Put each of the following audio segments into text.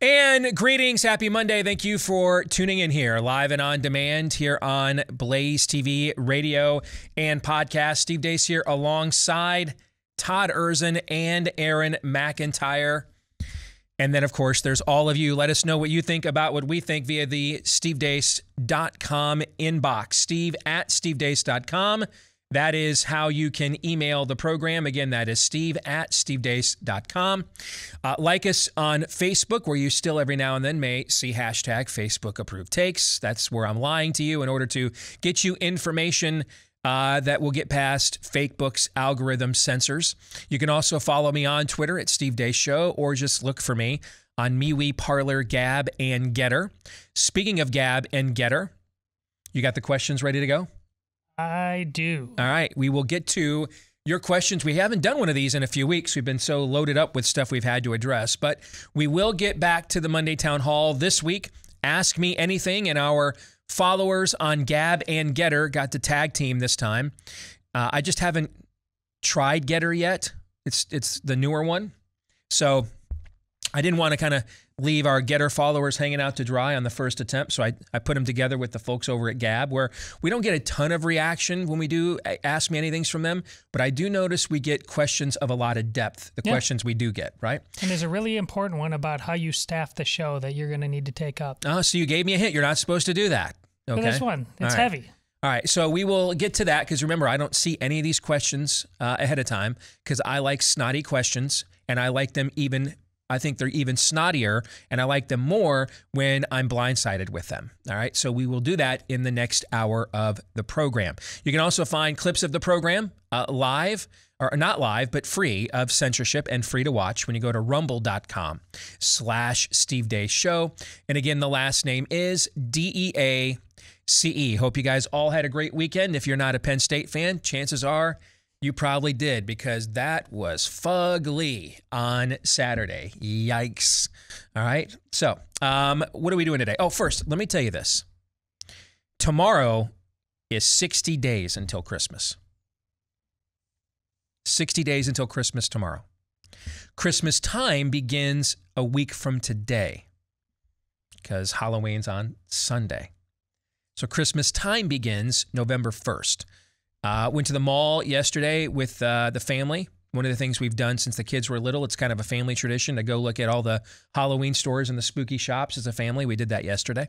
And greetings, happy Monday. Thank you for tuning in here, live and on demand here on Blaze TV, radio, and podcast. Steve Deace here alongside Todd Erzin and Aaron McIntyre. And then, of course, there's all of you. Let us know what you think about what we think via the stevedeace.com inbox. Steve@stevedeace.com. That is how you can email the program. Again, that is steve@stevedeace.com. Like us on Facebook, where you still every now and then may see hashtag Facebook approved takes. That's where I'm lying to you in order to get you information that will get past Fakebook's algorithm censors. You can also follow me on Twitter at Steve Deace Show, or just look for me on MeWe, Parler, Gab, and Getter. Speaking of Gab and Getter, you got the questions ready to go? I do. All right. We will get to your questions. We haven't done one of these in a few weeks. We've been so loaded up with stuff we've had to address, but we will get back to the Monday Town Hall this week. Ask Me Anything, and our followers on Gab and Getter got to tag team this time. I just haven't tried Getter yet. It's the newer one. So I didn't want to kind of leave our Getter followers hanging out to dry on the first attempt. So I put them together with the folks over at Gab, where we don't get a ton of reaction when we do Ask Me Anythings from them. But I do notice we get questions of a lot of depth, the questions we do get, right? And there's a really important one about how you staff the show that you're going to need to take up. Oh, so you gave me a hint. You're not supposed to do that. Okay. But this one, it's heavy. All right, so we will get to that, because remember, I don't see any of these questions ahead of time, because I like snotty questions, and I like them I think they're even snottier, and I like them more when I'm blindsided with them. All right, so we will do that in the next hour of the program. You can also find clips of the program live, or not live, but free of censorship and free to watch when you go to rumble.com/Steve Deace Show. And again, the last name is DEACE. Hope you guys all had a great weekend. If you're not a Penn State fan, chances are you probably did, because that was fugly on Saturday. Yikes. All right. So what are we doing today? Oh, first, let me tell you this. Tomorrow is 60 days until Christmas. 60 days until Christmas tomorrow. Christmas time begins a week from today, because Halloween's on Sunday. So Christmas time begins November 1st. Went to the mall yesterday with the family. One of the things we've done since the kids were little, it's kind of a family tradition to go look at all the Halloween stores and the spooky shops as a family. We did that yesterday.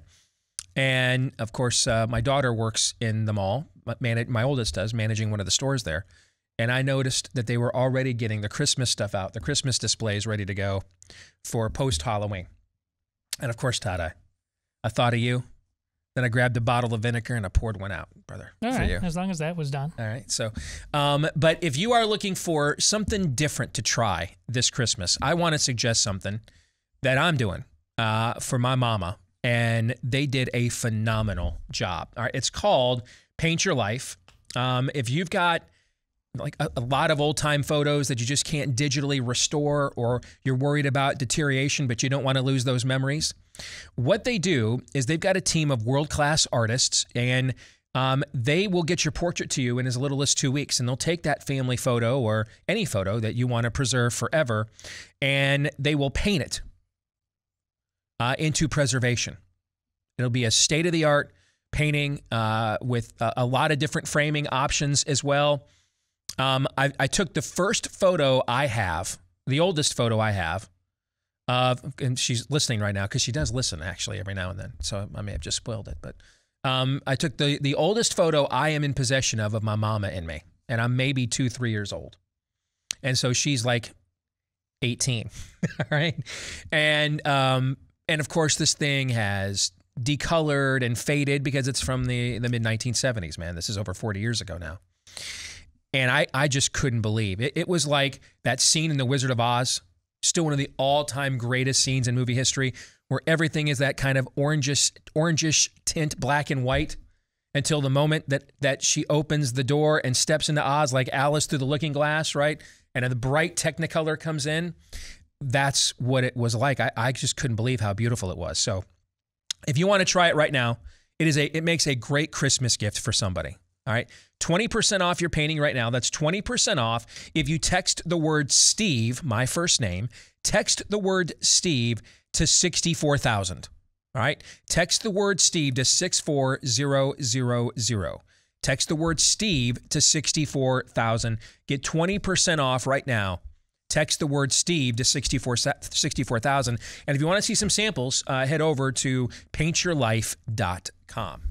And, of course, my daughter works in the mall. My oldest does, managing one of the stores there. And I noticed that they were already getting the Christmas stuff out, the Christmas displays ready to go for post-Halloween. And, of course, Todd, I thought of you. Then I grabbed a bottle of vinegar and I poured one out, brother. All for right, you. as long as that was done. All right. So, but if you are looking for something different to try this Christmas, I want to suggest something that I'm doing for my mama, and they did a phenomenal job. All right. It's called Paint Your Life. If you've got like a lot of old time photos that you just can't digitally restore, or you're worried about deterioration, but you don't want to lose those memories, what they do is they've got a team of world-class artists, and they will get your portrait to you in as little as 2 weeks, and they'll take that family photo or any photo that you want to preserve forever, and they will paint it into preservation. It'll be a state-of-the-art painting with a lot of different framing options as well. I took the first photo I have, the oldest photo I have, and she's listening right now, because she does listen actually every now and then, so I may have just spoiled it. But I took the oldest photo I am in possession of my mama and me, and I'm maybe 2-3 years old, and so she's like 18, all right, and of course this thing has decolored and faded because it's from the mid 1970s. Man, this is over 40 years ago now. And I just couldn't believe it. It was like that scene in The Wizard of Oz, still one of the all-time greatest scenes in movie history, where everything is that kind of orangish tint, black and white, until the moment that she opens the door and steps into Oz like Alice through the looking glass, right? And the bright Technicolor comes in. That's what it was like. I just couldn't believe how beautiful it was. So if you want to try it right now, it makes a great Christmas gift for somebody. All right, 20% off your painting right now. That's 20% off if you text the word Steve, my first name, text the word Steve to 64,000. All right, text the word Steve to 64000. Text the word Steve to 64,000. Get 20% off right now. Text the word Steve to 64,000. And if you want to see some samples, head over to paintyourlife.com.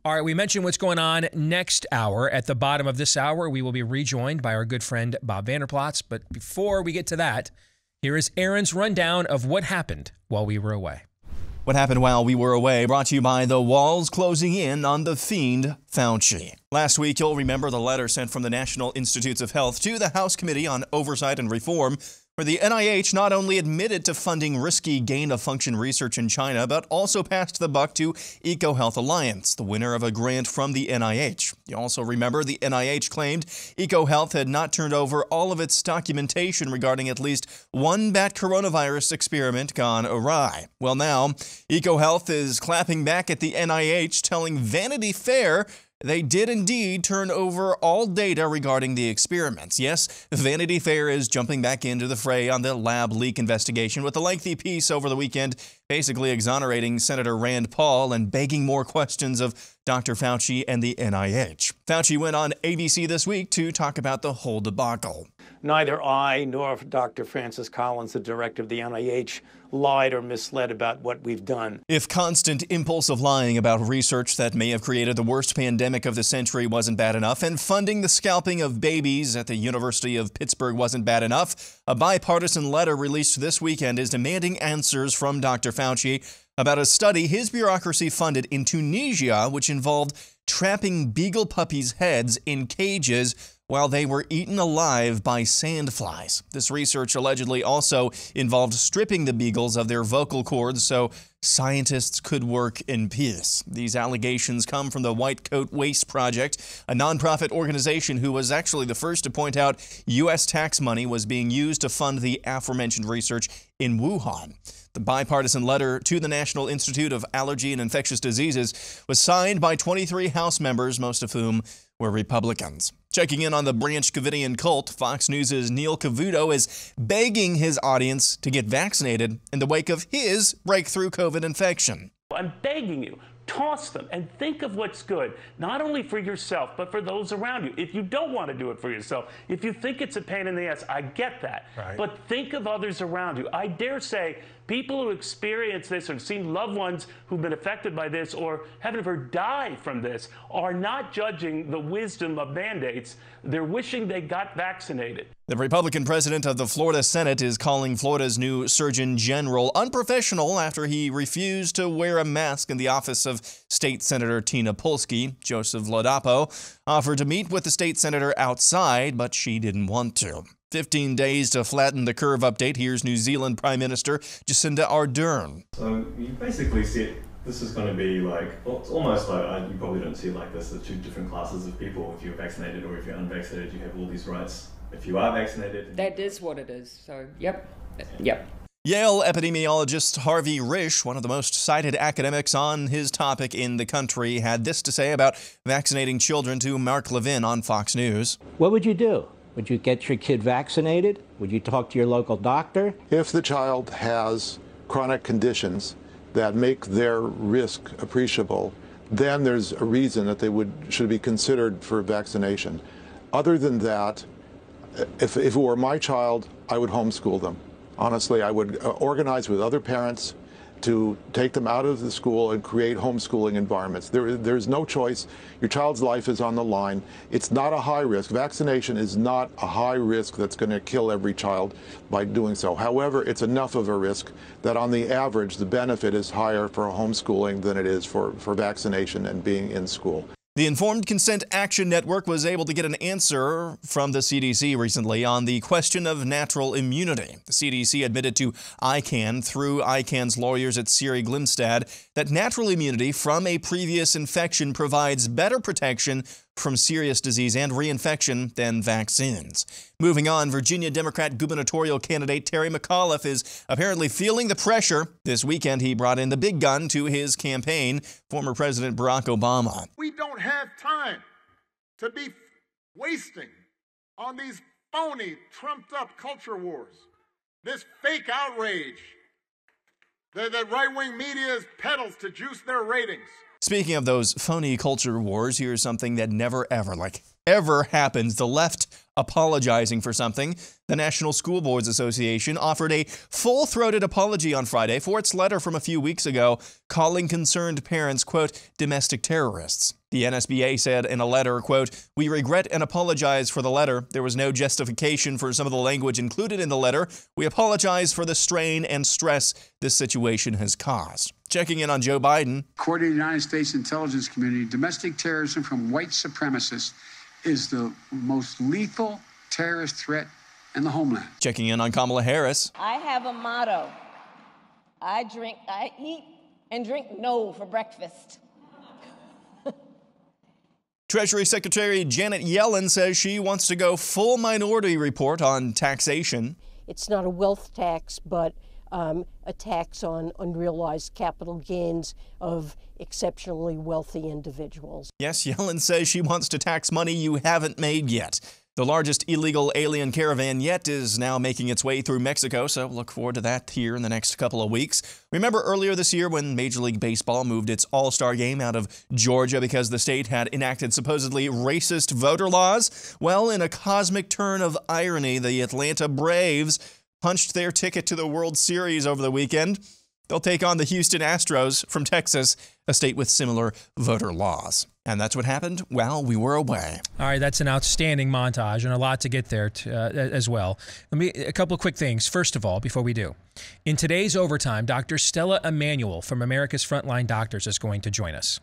All right, we mentioned what's going on next hour. At the bottom of this hour, we will be rejoined by our good friend Bob Vanderplatz. But before we get to that, here is Aaron's rundown of what happened while we were away. What happened while we were away, brought to you by the walls closing in on the fiend Fauci. Last week, you'll remember the letter sent from the National Institutes of Health to the House Committee on Oversight and Reform, where the NIH not only admitted to funding risky gain-of-function research in China, but also passed the buck to EcoHealth Alliance, the winner of a grant from the NIH. You also remember the NIH claimed EcoHealth had not turned over all of its documentation regarding at least one bat coronavirus experiment gone awry. Well, now, EcoHealth is clapping back at the NIH, telling Vanity Fair they did indeed turn over all data regarding the experiments. Yes, Vanity Fair is jumping back into the fray on the lab leak investigation with a lengthy piece over the weekend, basically exonerating Senator Rand Paul and begging more questions of Dr. Fauci and the NIH. Fauci went on ABC this week to talk about the whole debacle. Neither I nor Dr. Francis Collins, the director of the NIH, lied or misled about what we've done. If constant impulsive lying about research that may have created the worst pandemic of the century wasn't bad enough, and funding the scalping of babies at the University of Pittsburgh wasn't bad enough, a bipartisan letter released this weekend is demanding answers from Dr. Fauci about a study his bureaucracy funded in Tunisia, which involved trapping beagle puppies' heads in cages while they were eaten alive by sandflies. This research allegedly also involved stripping the beagles of their vocal cords so scientists could work in peace. These allegations come from the White Coat Waste Project, a nonprofit organization who was actually the first to point out U.S. tax money was being used to fund the aforementioned research in Wuhan. The bipartisan letter to the National Institute of Allergy and Infectious Diseases was signed by 23 House members, most of whom were Republicans. Checking in on the Branch Covidian cult, Fox News' Neil Cavuto is begging his audience to get vaccinated in the wake of his breakthrough COVID infection. I'm begging you, toss them and think of what's good, not only for yourself, but for those around you. If you don't want to do it for yourself, if you think it's a pain in the ass, I get that. Right. But think of others around you. I dare say people who experience this or seen loved ones who've been affected by this or heaven forbid die from this are not judging the wisdom of mandates. They're wishing they got vaccinated. The Republican president of the Florida Senate is calling Florida's new Surgeon General unprofessional after he refused to wear a mask in the office of State Senator Tina Polsky. Joseph Ladapo offered to meet with the state senator outside, but she didn't want to. 15 days to flatten the curve update. Here's New Zealand Prime Minister Jacinda Ardern. So you basically said this is going to be like, well, it's almost like, you probably don't see it like this, the two different classes of people. If you're vaccinated or if you're unvaccinated, you have all these rights. If you are vaccinated... That is what it is. So, yep. Yale epidemiologist Harvey Risch, one of the most cited academics on his topic in the country, had this to say about vaccinating children to Mark Levin on Fox News. What would you do? Would you get your kid vaccinated? Would you talk to your local doctor? If the child has chronic conditions that make their risk appreciable, then there's a reason that they should be considered for vaccination. Other than that, if it were my child, I would homeschool them. Honestly, I would organize with other parents to take them out of the school and create homeschooling environments. There's no choice. Your child's life is on the line. It's not a high risk. Vaccination is not a high risk that's going to kill every child by doing so. However, it's enough of a risk that on the average, the benefit is higher for homeschooling than it is for vaccination and being in school. The Informed Consent Action Network was able to get an answer from the CDC recently on the question of natural immunity. The CDC admitted to ICANN through ICANN's lawyers at Siri Glimstad that natural immunity from a previous infection provides better protection from serious disease and reinfection than vaccines. Moving on, Virginia Democrat gubernatorial candidate Terry McAuliffe is apparently feeling the pressure. This weekend, he brought in the big gun to his campaign, former President Barack Obama. We don't have time to be wasting on these phony, trumped-up culture wars, this fake outrage that right-wing media peddles to juice their ratings. Speaking of those phony culture wars, here's something that never ever happens. The left apologizing for something. The National School Boards Association offered a full-throated apology on Friday for its letter from a few weeks ago calling concerned parents, quote, domestic terrorists. The NSBA said in a letter, quote, we regret and apologize for the letter. There was no justification for some of the language included in the letter. We apologize for the strain and stress this situation has caused. Checking in on Joe Biden. According to the United States intelligence community, domestic terrorism from white supremacists is the most lethal terrorist threat in the homeland. Checking in on Kamala Harris. I have a motto. I eat and drink no for breakfast. Treasury Secretary Janet Yellen says she wants to go full Minority Report on taxation. It's not a wealth tax, but a tax on unrealized capital gains of exceptionally wealthy individuals. Yes, Yellen says she wants to tax money you haven't made yet. The largest illegal alien caravan yet is now making its way through Mexico, so look forward to that here in the next couple of weeks. Remember earlier this year when Major League Baseball moved its All-Star game out of Georgia because the state had enacted supposedly racist voter laws? Well, in a cosmic turn of irony, the Atlanta Braves punched their ticket to the World Series over the weekend. They'll take on the Houston Astros from Texas, a state with similar voter laws. And that's what happened while we were away. All right, that's an outstanding montage and a lot to get there as well. A couple of quick things. First of all, before we do, in today's overtime, Dr. Stella Emanuel from America's Frontline Doctors is going to join us.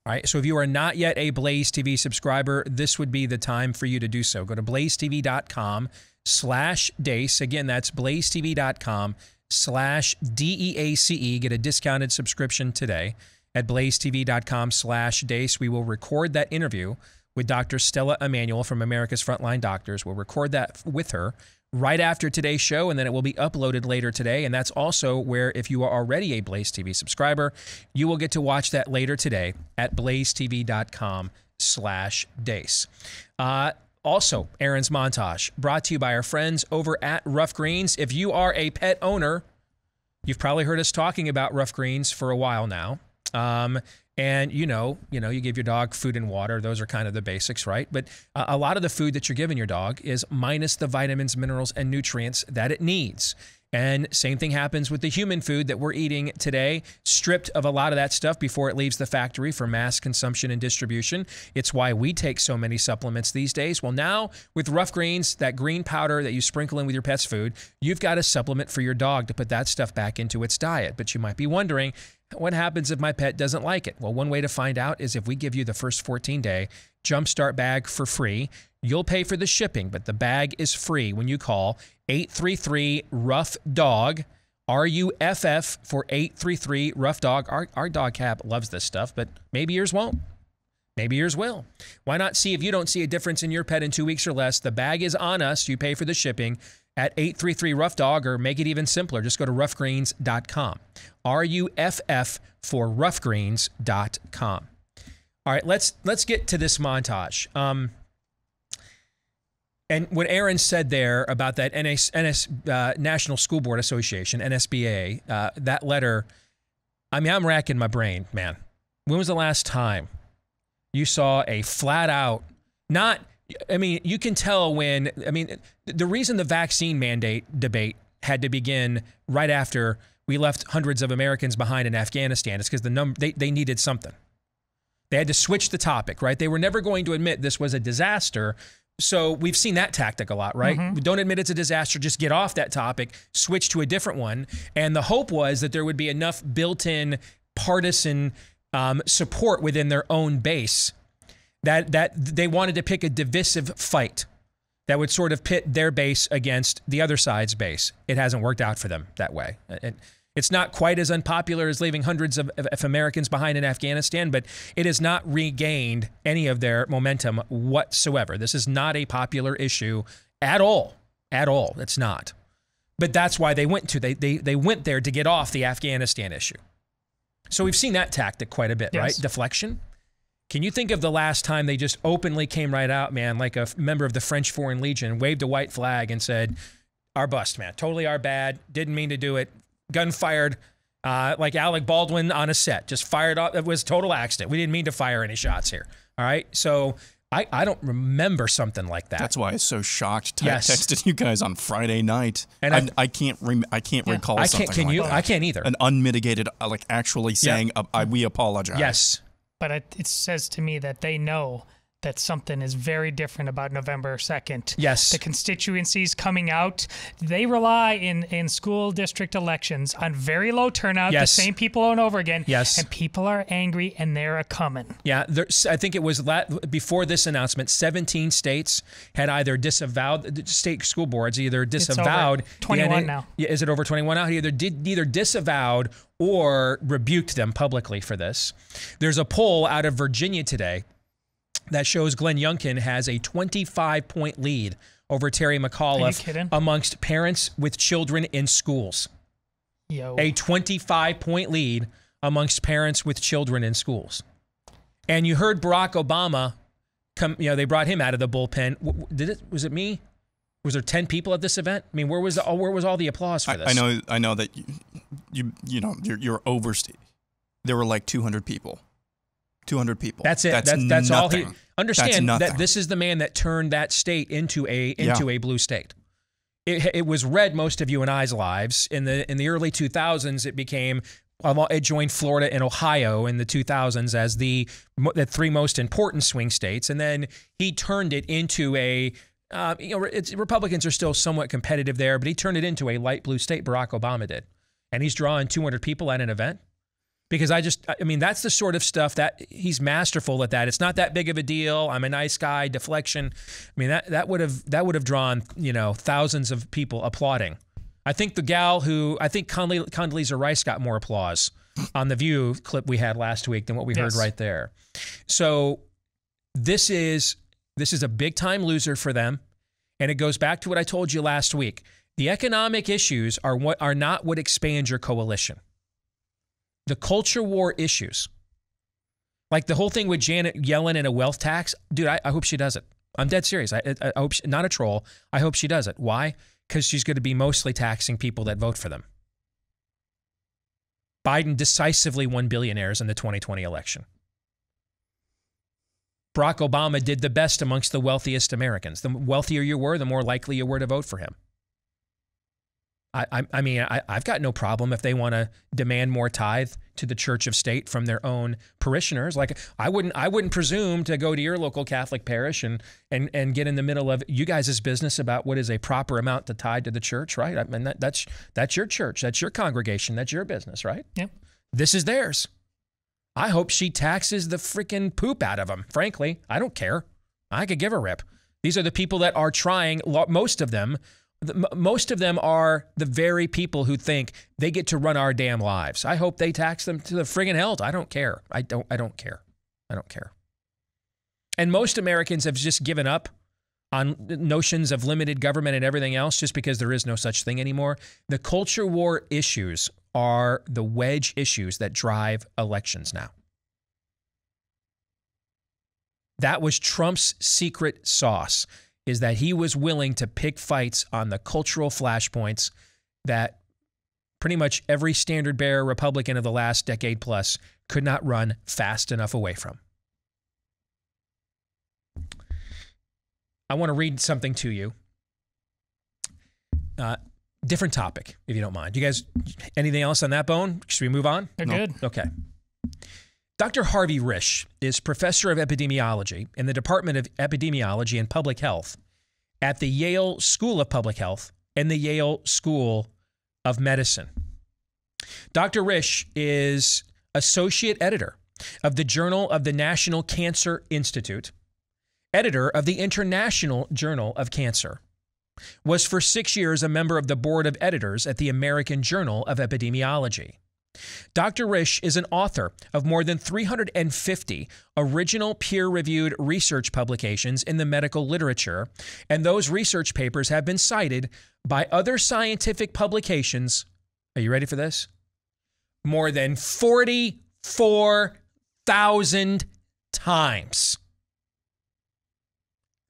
All right, so if you are not yet a Blaze TV subscriber, this would be the time for you to do so. Go to blazetv.com/DEACE. Again, that's blazetv.com/DEACE. Get a discounted subscription today at blazetv.com/DEACE. We will record that interview with Dr. Stella Emanuel from America's Frontline Doctors. We'll record that with her right after today's show, and then it will be uploaded later today. And that's also where, if you are already a Blaze TV subscriber, you will get to watch that later today at blazetv.com/DEACE. Also, Aaron's montage, brought to you by our friends over at Rough Greens. If you are a pet owner, you've probably heard us talking about Rough Greens for a while now. And you give your dog food and water. Those are kind of the basics, right? But a lot of the food that you're giving your dog is minus the vitamins, minerals, and nutrients that it needs. And same thing happens with the human food that we're eating today, stripped of a lot of that stuff before it leaves the factory for mass consumption and distribution. It's why we take so many supplements these days. Well, now with Rough Greens, that green powder that you sprinkle in with your pet's food, you've got a supplement for your dog to put that stuff back into its diet. But you might be wondering, what happens if my pet doesn't like it? Well, one way to find out is if we give you the first 14-day Jumpstart bag for free. You'll pay for the shipping, but the bag is free when you call 833-ROUGH-DOG, RUFF for 833-ROUGH-DOG. Our dog Cap loves this stuff, but maybe yours won't. Maybe yours will. Why not see if you don't see a difference in your pet in 2 weeks or less? The bag is on us. You pay for the shipping at 833-ROUGH-DOG, or make it even simpler. Just go to roughgreens.com. RUFF for roughgreens.com. All right, let's get to this montage. And what Aaron said there about that National School Board Association, NSBA, that letter, I mean, I'm racking my brain, man. When was the last time you saw a flat out, you can tell when, the reason the vaccine mandate debate had to begin right after we left hundreds of Americans behind in Afghanistan is because they needed something. They had to switch the topic, right? They were never going to admit this was a disaster. So we've seen that tactic a lot, right? Mm-hmm. Don't admit it's a disaster, just get off that topic, switch to a different one. And the hope was that there would be enough built-in partisan support within their own base that they wanted to pick a divisive fight that would sort of pit their base against the other side's base. It hasn't worked out for them that way. It's not quite as unpopular as leaving hundreds of Americans behind in Afghanistan, but it has not regained any of their momentum whatsoever. This is not a popular issue at all. At all. It's not. But that's why they went there to get off the Afghanistan issue. So we've seen that tactic quite a bit, yes. Right? Deflection. Can you think of the last time they just openly came right out, man, like a member of the French Foreign Legion, waved a white flag and said, our bust, man, totally our bad, didn't mean to do it, gun fired, like Alec Baldwin on a set, just fired off. It was total accident. We didn't mean to fire any shots here. All right. So I don't remember something like that. That's why I was so shocked. Yes. Texted you guys on Friday night, and I can't recall something like that. I can't either. An unmitigated, like actually saying, we apologize. Yes. But it says to me that they know that something is very different about November 2nd. Yes. The constituencies coming out, they rely in school district elections on very low turnout, Yes. the same people over and over again. Yes. And people are angry and they're a-coming. Yeah, I think it was before this announcement, 17 states had either disavowed, state school boards either disavowed. It's over 21 now. Is it over 21 now? Either disavowed or rebuked them publicly for this. There's a poll out of Virginia today that shows Glenn Youngkin has a 25-point lead over Terry McAuliffe amongst parents with children in schools. Yo. A 25-point lead amongst parents with children in schools. And you heard Barack Obama come, they brought him out of the bullpen. Was it me? Was there 10 people at this event? I mean, where was all the applause for this? I know that you're overstating. There were like 200 people. 200 people. That's it. That's all he. Understand that this is the man that turned that state into a blue state. It was red most of you and I's lives. In the early 2000s, it joined Florida and Ohio in the 2000s as the three most important swing states, and then he turned it into a. Republicans are still somewhat competitive there, but he turned it into a light blue state. Barack Obama did, and he's drawing 200 people at an event. Because that's the sort of stuff that he's masterful at that. It's not that big of a deal. I'm a nice guy, deflection. I mean, that would have drawn, thousands of people applauding. I think Condoleezza Rice got more applause on the View clip we had last week than what we heard right there. So this is a big time loser for them. And it goes back to what I told you last week. The economic issues are not what expand your coalition. The culture war issues, like the whole thing with Janet Yellen and a wealth tax, dude, I hope she does it. I'm dead serious. I hope not a troll. I hope she does it. Why? Because she's going to be mostly taxing people that vote for them. Biden decisively won billionaires in the 2020 election. Barack Obama did the best amongst the wealthiest Americans. The wealthier you were, the more likely you were to vote for him. I've got no problem if they want to demand more tithe to the church of state from their own parishioners. Like I wouldn't presume to go to your local Catholic parish and get in the middle of you guys' business about what is a proper amount to tithe to the church, right? I mean that's your church, that's your congregation, that's your business, right? Yep. This is theirs. I hope she taxes the freaking poop out of them. Frankly, I don't care. I could give a rip. These are the people that are trying. Most of them are the very people who think they get to run our damn lives. I hope they tax them to the friggin' hilt. I don't care. I don't care. I don't care. And most Americans have just given up on notions of limited government and everything else just because there is no such thing anymore. The culture war issues are the wedge issues that drive elections now. That was Trump's secret sauce. Is that he was willing to pick fights on the cultural flashpoints that pretty much every standard-bearer Republican of the last decade plus could not run fast enough away from. I want to read something to you. Different topic, if you don't mind. You guys, anything else on that bone? Should we move on? They're good. Okay. Dr. Harvey Risch is professor of epidemiology in the Department of Epidemiology and Public Health at the Yale School of Public Health and the Yale School of Medicine. Dr. Risch is associate editor of the Journal of the National Cancer Institute, editor of the International Journal of Cancer, was for 6 years a member of the board of editors at the American Journal of Epidemiology. Dr. Risch is an author of more than 350 original peer-reviewed research publications in the medical literature, and those research papers have been cited by other scientific publications. Are you ready for this? More than 44,000 times.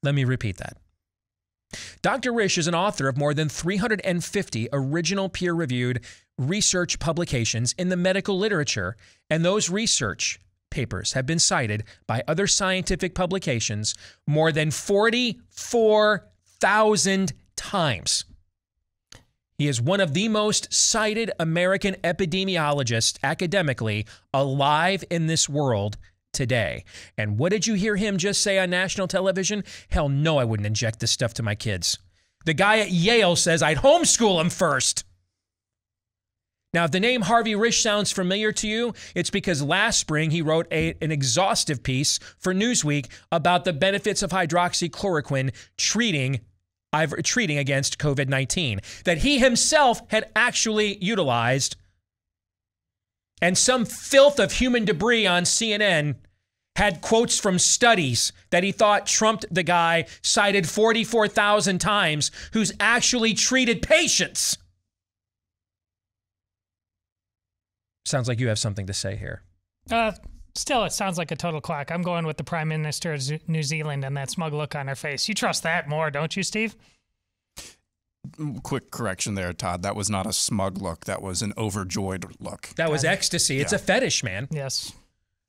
Let me repeat that. Dr. Risch is an author of more than 350 original peer-reviewed research publications in the medical literature, and those research papers have been cited by other scientific publications more than 44,000 times. He is one of the most cited American epidemiologists academically alive in this world today. And what did you hear him just say on national television? Hell no, I wouldn't inject this stuff to my kids. The guy at Yale says I'd homeschool them first. Now, if the name Harvey Risch sounds familiar to you, it's because last spring he wrote an exhaustive piece for Newsweek about the benefits of hydroxychloroquine treating against COVID-19 that he himself had actually utilized. And some filth of human debris on CNN had quotes from studies that he thought trumped the guy cited 44,000 times who's actually treated patients. Sounds like you have something to say here. Still, it sounds like a total quack. I'm going with the Prime Minister of New Zealand and that smug look on her face. You trust that more, don't you, Steve? Quick correction there, Todd. That was not a smug look. That was an overjoyed look. That was ecstasy. It's a fetish, man. Yes.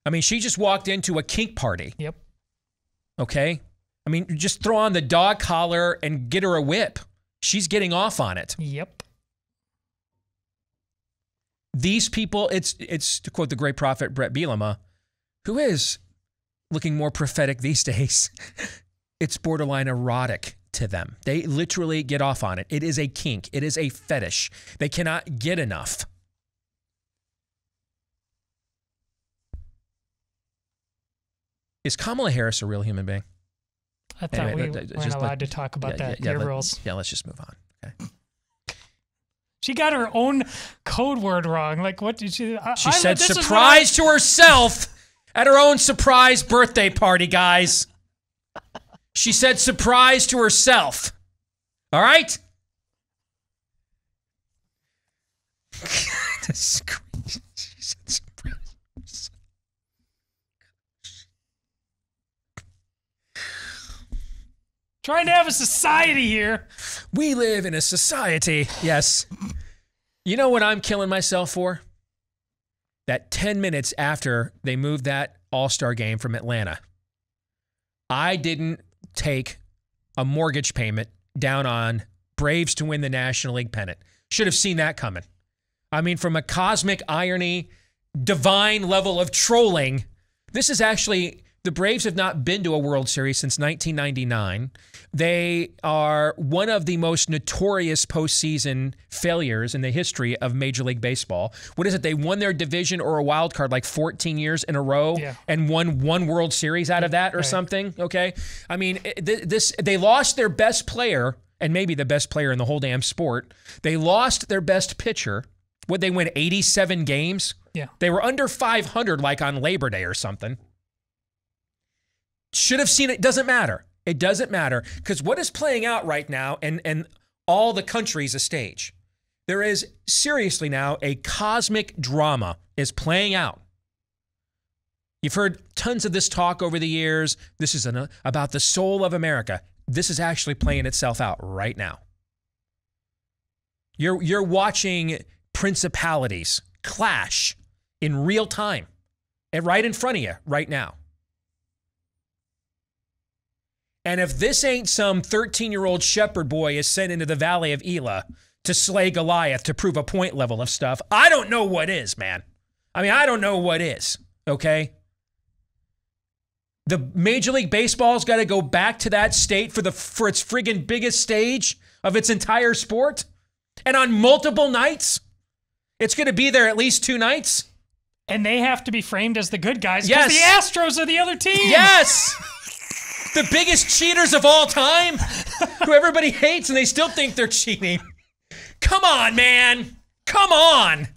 I mean, she just walked into a kink party. Yep. Okay? I mean, just throw on the dog collar and get her a whip. She's getting off on it. Yep. These people, it's to quote the great prophet Brett Bielema, who is looking more prophetic these days. It's borderline erotic to them. They literally get off on it. It is a kink. It is a fetish. They cannot get enough. Is Kamala Harris a real human being? I thought we weren't allowed to talk about that. Your rules. Yeah, let's just move on. Okay. She got her own code word wrong. Like, what did she... She said surprise to herself at her own surprise birthday party, guys. She said surprise to herself. All right? This is crazy. She said surprise. Trying to have a society here. We live in a society. Yes. You know what I'm killing myself for? That 10 minutes after they moved that All-Star game from Atlanta, I didn't take a mortgage payment down on Braves to win the National League pennant. Should have seen that coming. I mean, from a cosmic irony, divine level of trolling, this is actually... The Braves have not been to a World Series since 1999. They are one of the most notorious postseason failures in the history of Major League Baseball. What is it? They won their division or a wild card like 14 years in a row and won one World Series out of that or something, okay? I mean, they lost their best player, and maybe the best player in the whole damn sport. They lost their best pitcher. Would they win 87 games? Yeah. They were under 500 like on Labor Day or something. Should have seen it. Doesn't matter. It doesn't matter because what is playing out right now and all the country's a stage. There is seriously now a cosmic drama is playing out. You've heard tons of this talk over the years. This is about the soul of America. This is actually playing itself out right now. You're watching principalities clash in real time and right in front of you right now. And if this ain't some 13-year-old shepherd boy is sent into the Valley of Elah to slay Goliath to prove a point level of stuff, I don't know what is, man. I mean, I don't know what is, okay? The Major League Baseball's got to go back to that state for its friggin' biggest stage of its entire sport. And on multiple nights, it's going to be there at least 2 nights. And they have to be framed as the good guys because the Astros are the other team. Yes! The biggest cheaters of all time, who everybody hates and they still think they're cheating. Come on, man. Come on.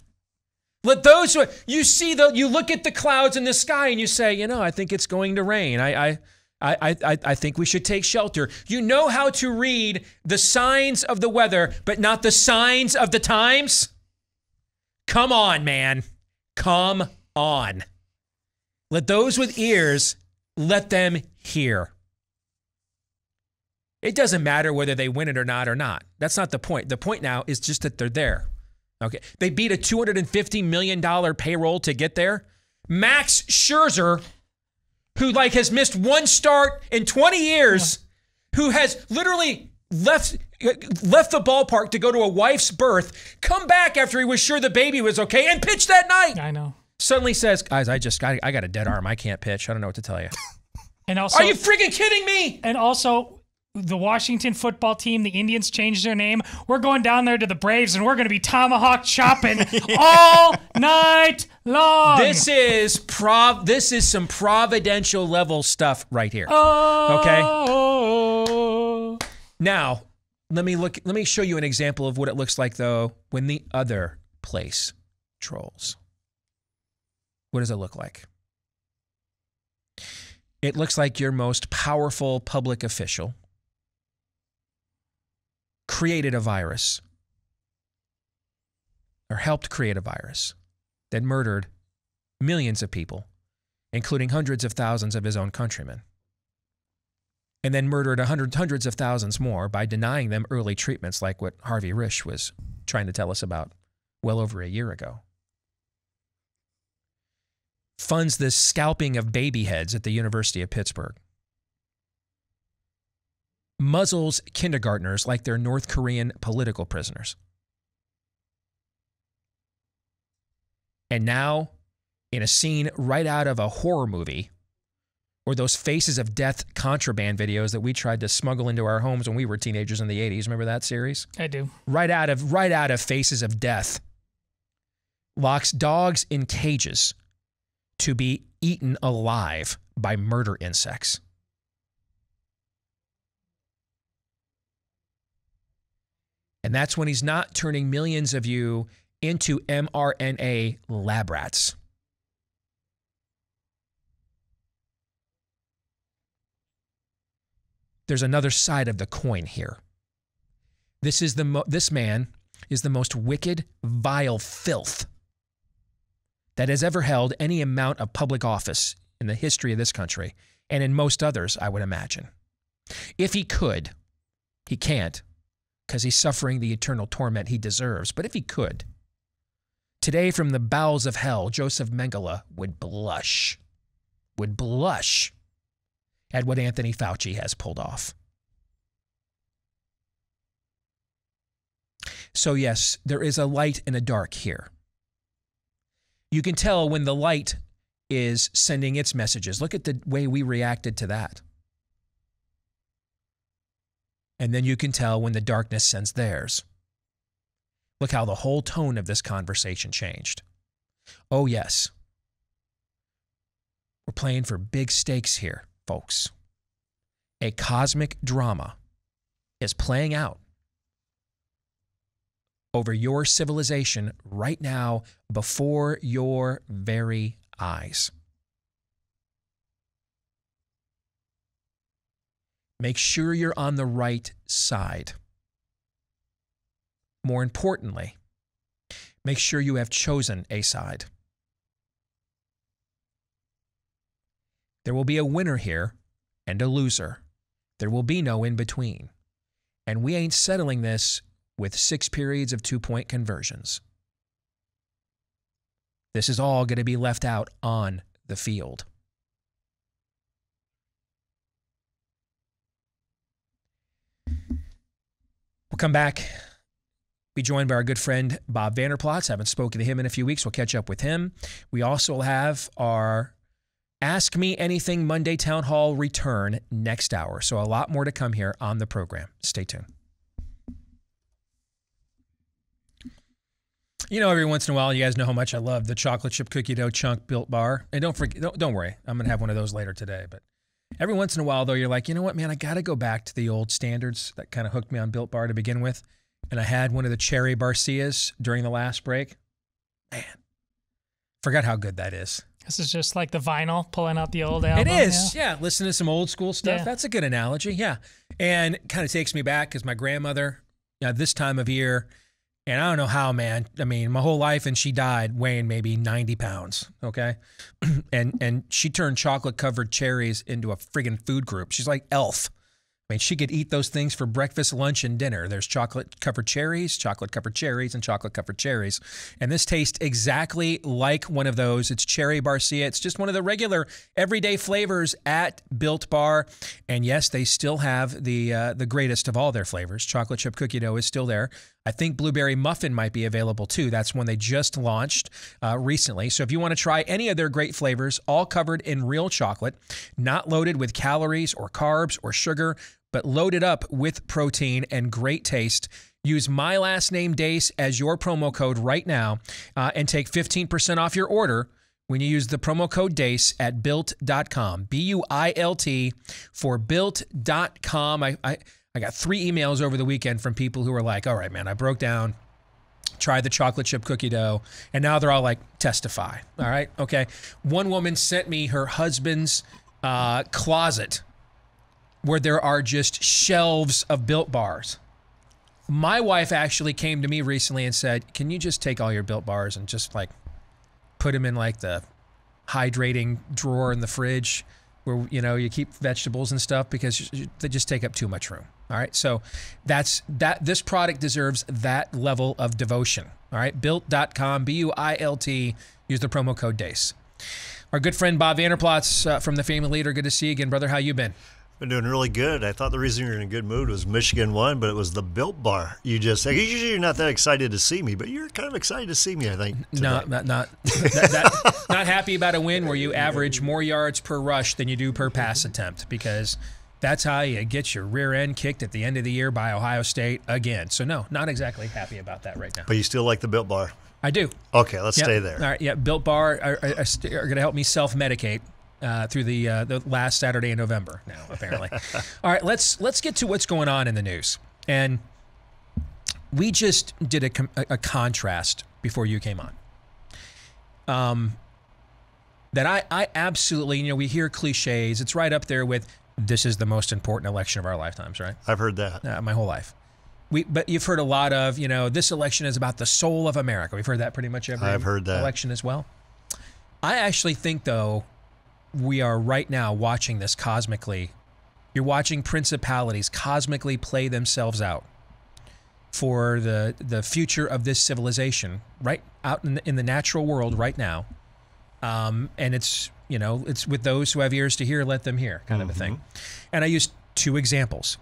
Let those who you see you look at the clouds in the sky and you say, I think it's going to rain. I think we should take shelter. You know how to read the signs of the weather, but not the signs of the times? Come on, man. Come on. Let those with ears let them hear. It doesn't matter whether they win it or not. That's not the point. The point now is just that they're there. Okay. They beat a $250 million payroll to get there. Max Scherzer, who has missed one start in 20 years, who has literally left the ballpark to go to a wife's birth, come back after he was sure the baby was okay, and pitch that night. I know. Suddenly says, guys, I got a dead arm. I can't pitch. I don't know what to tell you. And also, are you freaking kidding me? And also, the Washington football team, the Indians changed their name. We're going down there to the Braves, and we're going to be tomahawk chopping all night long. This is some providential level stuff right here. Okay. Now, let me show you an example of what it looks like though when the other place trolls. What does it look like? It looks like your most powerful public official created a virus or helped create a virus that murdered millions of people, including hundreds of thousands of his own countrymen, and then murdered hundreds of thousands more by denying them early treatments like what Harvey Risch was trying to tell us about well over a year ago. Funds the scalping of baby heads at the University of Pittsburgh. Muzzles kindergartners like they're North Korean political prisoners. And now, in a scene right out of a horror movie, or those Faces of Death contraband videos that we tried to smuggle into our homes when we were teenagers in the 80s. Remember that series? I do. Right out of Faces of Death. Locks dogs in cages to be eaten alive by murder insects. And that's when he's not turning millions of you into mRNA lab rats. There's another side of the coin here. This man is the most wicked, vile filth that has ever held any amount of public office in the history of this country, and in most others, I would imagine. If he could, he can't, because he's suffering the eternal torment he deserves. But if he could, today from the bowels of hell, Joseph Mengele would blush at what Anthony Fauci has pulled off. So yes, there is a light and a dark here. You can tell when the light is sending its messages. Look at the way we reacted to that. And then you can tell when the darkness sends theirs. Look how the whole tone of this conversation changed. Oh, yes. We're playing for big stakes here, folks. A cosmic drama is playing out over your civilization right now before your very eyes. Make sure you're on the right side. More importantly, make sure you have chosen a side. There will be a winner here and a loser. There will be no in between. And we ain't settling this with 6 periods of 2-point conversions. This is all going to be left out on the field. We'll come back, be joined by our good friend Bob Vanderplots. Haven't spoken to him in a few weeks. We'll catch up with him. We also have our Ask Me Anything Monday Town Hall return next hour. So a lot more to come here on the program. Stay tuned. You know, every once in a while, you guys know how much I love the chocolate chip cookie dough chunk Built Bar. And don't worry, I'm going to have one of those later today. But every once in a while, though, you're like, you know what, man, I got to go back to the old standards that kind of hooked me on Built Bar to begin with. And I had one of the cherry barcias during the last break. Man, forgot how good that is. This is just like the vinyl pulling out the old album. It is, yeah. Listen to some old school stuff. Yeah. That's a good analogy, yeah. And it kind of takes me back because my grandmother, this time of year, And I don't know how, man. I mean, my whole life, and she died weighing maybe 90 pounds, okay? and she turned chocolate-covered cherries into a friggin' food group. She's like Elf. I mean, she could eat those things for breakfast, lunch, and dinner. There's chocolate-covered cherries, and chocolate-covered cherries. And this tastes exactly like one of those. It's Cherry Barcia. It's just one of the regular everyday flavors at Built Bar. And yes, they still have the greatest of all their flavors. Chocolate chip cookie dough is still there. I think blueberry muffin might be available too. That's one they just launched recently. So if you want to try any of their great flavors, all covered in real chocolate, not loaded with calories or carbs or sugar, but loaded up with protein and great taste, use my last name Deace as your promo code right now and take 15% off your order when you use the promo code Deace at Built.com. B-U-I-L-T for Built.com. I got 3 emails over the weekend from people who were like, all right, man, I broke down, tried the chocolate chip cookie dough, and now they're all like, testify. All right, okay. One woman sent me her husband's closet where there are just shelves of Built Bars. My wife actually came to me recently and said, can you just take all your Built Bars and just like put them in like the hydrating drawer in the fridge where, you know, you keep vegetables and stuff, because they just take up too much room. All right. So this product deserves that level of devotion. All right. Built.com, B-U-I-L-T. Use the promo code Deace. Our good friend Bob Vanderplatz from the Family Leader. Good to see you again, brother. How you been? Been doing really good. I thought the reason you were in a good mood was Michigan won, but it was the Built Bar. You just said, usually you're not that excited to see me, but you're kind of excited to see me, I think. No, not happy about a win where you average more yards per rush than you do per pass attempt, because that's how you get your rear end kicked at the end of the year by Ohio State again. So no, not exactly happy about that right now. But you still like the Built Bar? I do. Okay, let's stay there. All right, yeah, Built Bar are going to help me self-medicate through the last Saturday in November now, apparently. All right, let's get to what's going on in the news. And we just did a contrast before you came on. That I absolutely, you know, we hear cliches. It's right up there with, this is the most important election of our lifetimes, right? I've heard that. My whole life. But you've heard a lot of, you know, this election is about the soul of America. We've heard that pretty much every election as well. I actually think, though, we are right now watching this cosmically. You're watching principalities cosmically play themselves out for the future of this civilization right out in the natural world right now. And it's, you know, it's with those who have ears to hear, let them hear kind of a thing. And I used 2 examples.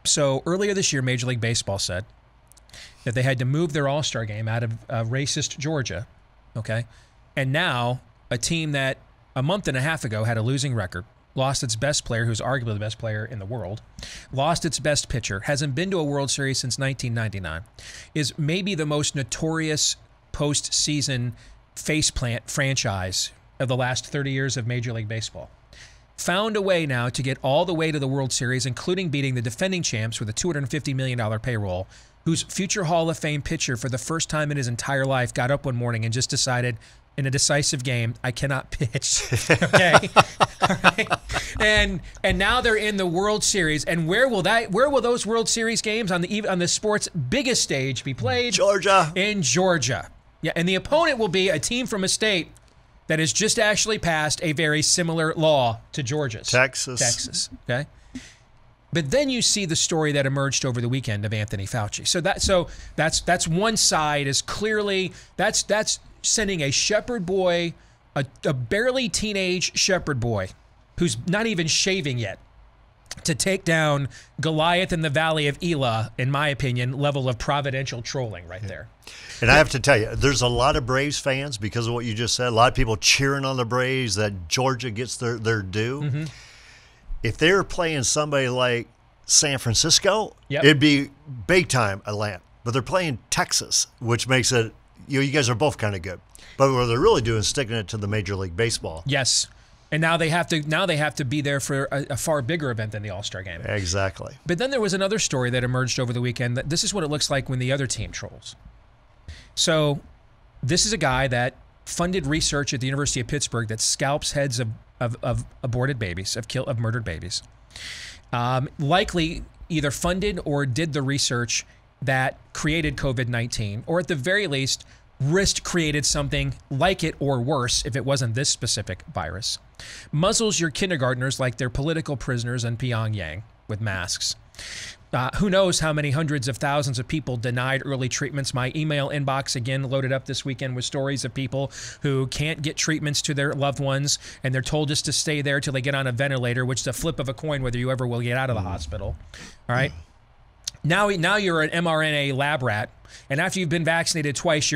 So earlier this year, Major League Baseball said that they had to move their All-Star game out of racist Georgia, okay? And now a team that a month and a half ago had a losing record, lost its best player, who's arguably the best player in the world, lost its best pitcher, hasn't been to a World Series since 1999, is maybe the most notorious postseason faceplant franchise of the last 30 years of Major League Baseball. Found a way now to get all the way to the World Series, including beating the defending champs with a $250 million payroll, whose future Hall of Fame pitcher for the first time in his entire life got up one morning and just decided, in a decisive game, I cannot pitch. Okay, all right. And now they're in the World Series. And where will those World Series games on the sport's biggest stage be played? Georgia. In Georgia. Yeah, and the opponent will be a team from a state that has just actually passed a very similar law to Georgia's. Texas. Okay. But then you see the story that emerged over the weekend of Anthony Fauci. So that's one side is clearly that's sending a shepherd boy, a barely teenage shepherd boy, who's not even shaving yet, to take down Goliath in the Valley of Elah, in my opinion, level of providential trolling right there. And I have to tell you, there's a lot of Braves fans, because of what you just said, a lot of people cheering on the Braves that Georgia gets their due. If they were playing somebody like San Francisco, it'd be big time Atlanta. But they're playing Texas, which makes it, you guys are both kind of good. But what they're really doing is sticking it to the Major League Baseball. Yes. And now they have to be there for a far bigger event than the All-Star game. Exactly. But then there was another story that emerged over the weekend that this is what it looks like when the other team trolls. So this is a guy that funded research at the University of Pittsburgh that scalps heads of aborted babies, of murdered babies. Likely either funded or did the research that created COVID-19, or at the very least, risk created something like it or worse if it wasn't this specific virus, muzzles your kindergartners like they're political prisoners in Pyongyang with masks. Who knows how many hundreds of thousands of people denied early treatments. My email inbox again loaded up this weekend with stories of people who can't get treatments to their loved ones, and they're told just to stay there till they get on a ventilator, which is a flip of a coin whether you ever will get out of the hospital. All right. Now you're an mRNA lab rat, and after you've been vaccinated twice,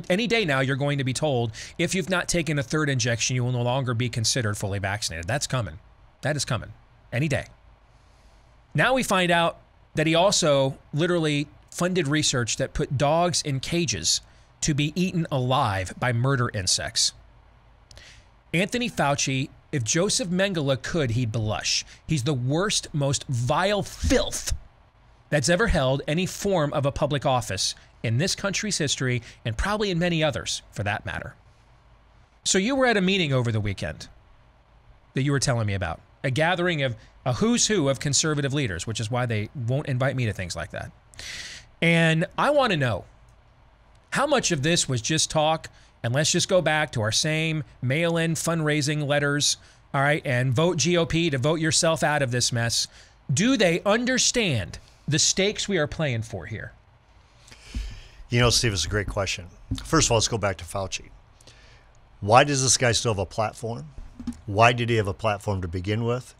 any day now you're going to be told if you've not taken a third injection, you will no longer be considered fully vaccinated. That's coming. That is coming. Any day. Now we find out that he also literally funded research that put dogs in cages to be eaten alive by murder insects. Anthony Fauci, if Joseph Mengele could, he'd blush. He's the worst, most vile filth that's ever held any form of a public office in this country's history, and probably in many others, for that matter. So you were at a meeting over the weekend that you were telling me about, a gathering of a who's who of conservative leaders, which is why they won't invite me to things like that. And I want to know how much of this was just talk, and let's just go back to our same mail-in fundraising letters, all right, and vote GOP to vote yourself out of this mess. Do they understand the stakes we are playing for here? You know, Steve, it's a great question. First of all, let's go back to Fauci. Why does this guy still have a platform? Why did he have a platform to begin with?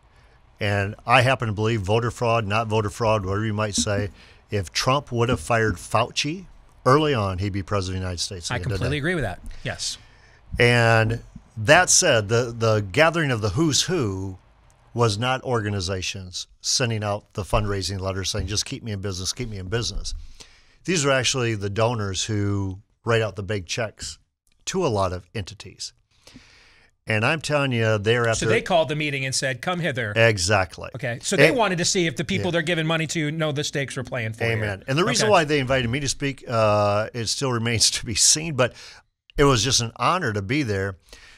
And I happen to believe voter fraud, not voter fraud, whatever you might say, if Trump would have fired Fauci early on, he'd be president of the United States. I completely agree with that. Yes. And that said, the gathering of the who's who was not organizations sending out the fundraising letters saying, just keep me in business, keep me in business. These are actually the donors who write out the big checks to a lot of entities. And I'm telling you, they're after. So they called the meeting and said, come hither. Exactly. Okay. So they wanted to see if the people they're giving money to know the stakes we're playing for. Amen. Here. And the reason why they invited me to speak, it still remains to be seen, but it was just an honor to be there.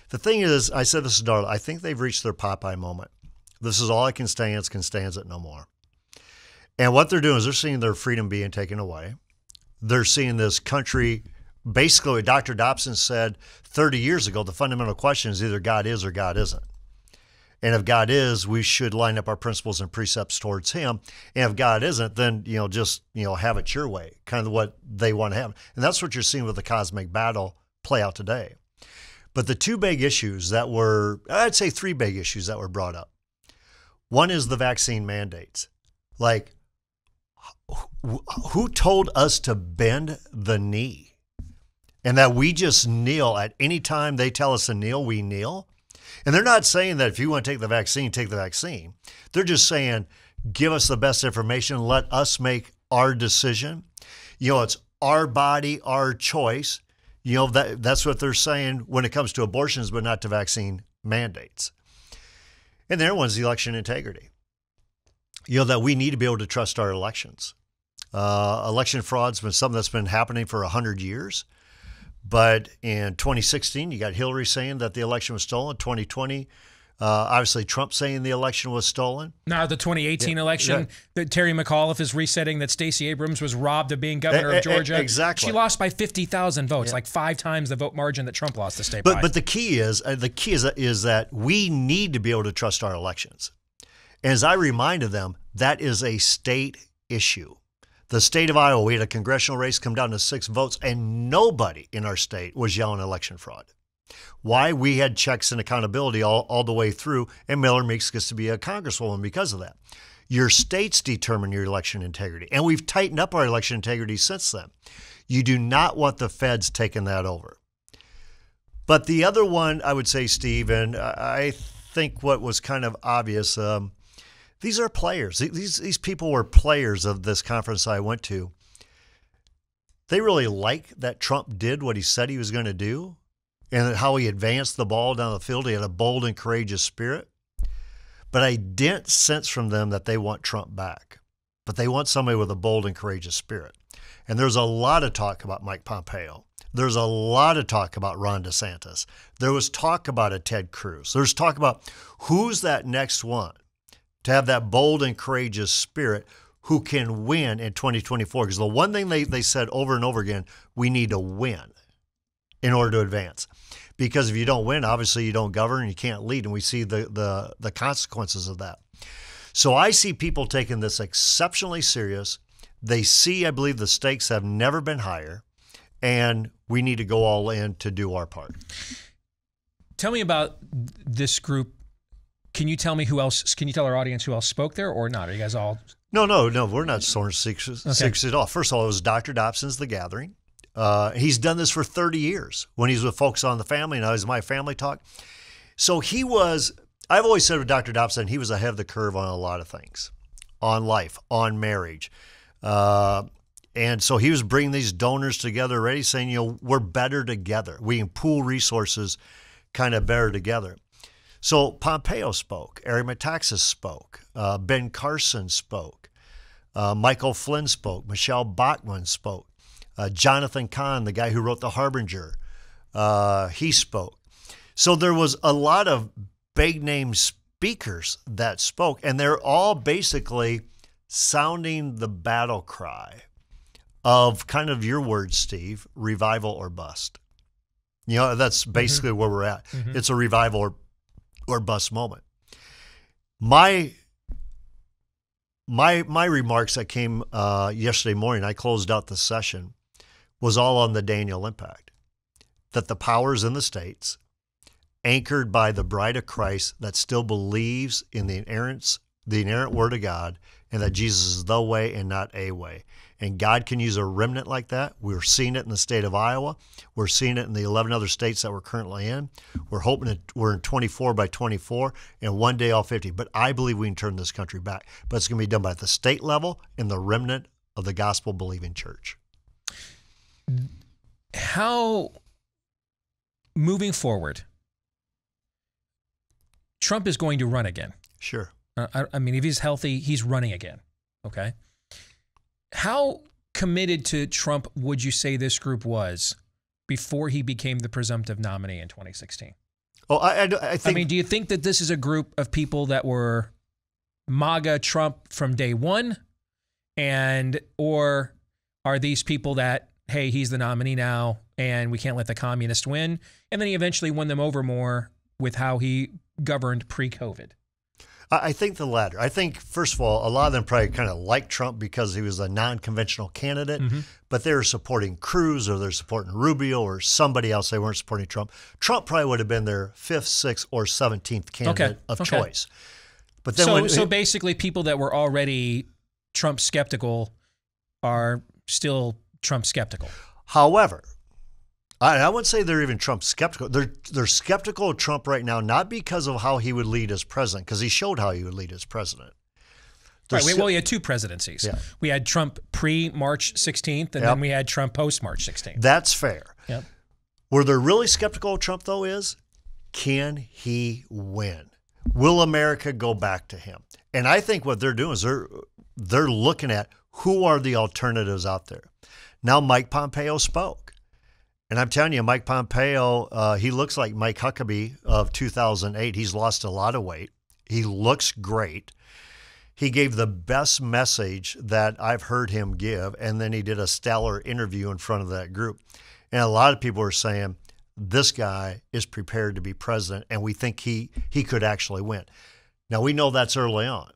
The thing is, I said this to Darla, I think they've reached their Popeye moment. This is all I can stand it no more. And what they're doing is they're seeing their freedom being taken away. They're seeing this country, basically what Dr. Dobson said 30 years ago, the fundamental question is either God is or God isn't. And if God is, we should line up our principles and precepts towards him. And if God isn't, then, just have it your way, kind of what they want to have. And that's what you're seeing with the cosmic battle play out today. But the two big issues that were, I'd say three big issues that were brought up. One is the vaccine mandates. Like, who told us to bend the knee? And that we just kneel at any time they tell us to kneel, we kneel. And they're not saying that if you want to take the vaccine, take the vaccine. They're just saying, give us the best information. Let us make our decision. It's our body, our choice. That's what they're saying when it comes to abortions, but not to vaccine mandates. And the other one's the election integrity. That we need to be able to trust our elections. Election fraud's been something that's been happening for 100 years. But in 2016, you got Hillary saying that the election was stolen. 2020, obviously Trump saying the election was stolen. Now the 2018 election, that Terry McAuliffe is resetting that Stacey Abrams was robbed of being governor of Georgia. Exactly. She lost by 50,000 votes, like 5 times the vote margin that Trump lost the state by. But the key is that we need to be able to trust our elections. And as I reminded them, that is a state issue. The state of Iowa, we had a congressional race come down to 6 votes, and nobody in our state was yelling election fraud. Why? We had checks and accountability all the way through, and Miller Meeks gets to be a congresswoman because of that. Your states determine your election integrity, and we've tightened up our election integrity since then. You do not want the feds taking that over. But the other one, I would say, Steve, and I think what was kind of obvious, these are players. These people were players of this conference I went to. They really like that Trump did what he said he was going to do and how he advanced the ball down the field. He had a bold and courageous spirit. But I didn't sense from them that they want Trump back. But they want somebody with a bold and courageous spirit. And there's a lot of talk about Mike Pompeo. There's a lot of talk about Ron DeSantis. There was talk about a Ted Cruz. There's talk about who's that next one to have that bold and courageous spirit who can win in 2024. Because the one thing they said over and over again, we need to win in order to advance. Because if you don't win, obviously you don't govern and you can't lead. And we see the consequences of that. So I see people taking this exceptionally serious. They see, I believe, the stakes have never been higher, and we need to go all in to do our part. Tell me about this group. Can you tell me who else? Can you tell our audience who else spoke there or not? Are you guys all? No, we're not sworn secrets at all. First of all, it was Dr. Dobson's The Gathering. He's done this for 30 years when he's with Focus on the Family, and now he's My Family Talk. So he was, I've always said with Dr. Dobson, he was ahead of the curve on a lot of things, on life, on marriage. And so he was bringing these donors together already, saying, you know, we're better together. We can pool resources kind of better together. So Pompeo spoke, Ari Metaxas spoke, Ben Carson spoke, Michael Flynn spoke, Michelle Bachmann spoke, Jonathan Cahn, the guy who wrote The Harbinger, he spoke. So there was a lot of big name speakers that spoke, and they're all basically sounding the battle cry of kind of your words, Steve, revival or bust. You know, that's basically where we're at. It's a revival or bust moment. My remarks that came yesterday morning, I closed out the session, was all on the Daniel impact. That the powers in the states, anchored by the bride of Christ that still believes in the inerrant word of God, and that Jesus is the way and not a way. And God can use a remnant like that. We're seeing it in the state of Iowa. We're seeing it in the 11 other states that we're currently in. We're hoping that we're in 24 by 24 and one day all 50. But I believe we can turn this country back. But it's going to be done by the state level and the remnant of the gospel-believing church. How, moving forward, Trump is going to run again. Sure. I mean, if he's healthy, he's running again. Okay. How committed to Trump would you say this group was before he became the presumptive nominee in 2016? Oh, I think. I mean, do you think that this is a group of people that were MAGA Trump from day one, or are these people that, hey, he's the nominee now and we can't let the communist win, and then he eventually won them over more with how he governed pre-COVID? I think the latter. I think, first of all, a lot of them probably kind of liked Trump because he was a non-conventional candidate, but they were supporting Cruz or they're supporting Rubio or somebody else. They weren't supporting Trump. Trump probably would have been their 5th, 6th, or 17th candidate of choice. But then so basically people that were already Trump skeptical are still Trump skeptical. However, I wouldn't say they're even Trump skeptical. They're skeptical of Trump right now, not because of how he would lead as president, because he showed how he would lead as president. Right. Well, we had 2 presidencies. Yeah. We had Trump pre-March 16th, and then we had Trump post-March 16th. That's fair. Yep. Where they're really skeptical of Trump, though, is can he win? Will America go back to him? And I think what they're doing is they're looking at who are the alternatives out there. Now, Mike Pompeo spoke. And I'm telling you, Mike Pompeo, he looks like Mike Huckabee of 2008. He's lost a lot of weight. He looks great. He gave the best message that I've heard him give, and then he did a stellar interview in front of that group. And a lot of people are saying, this guy is prepared to be president, and we think he could actually win. Now, we know that's early on.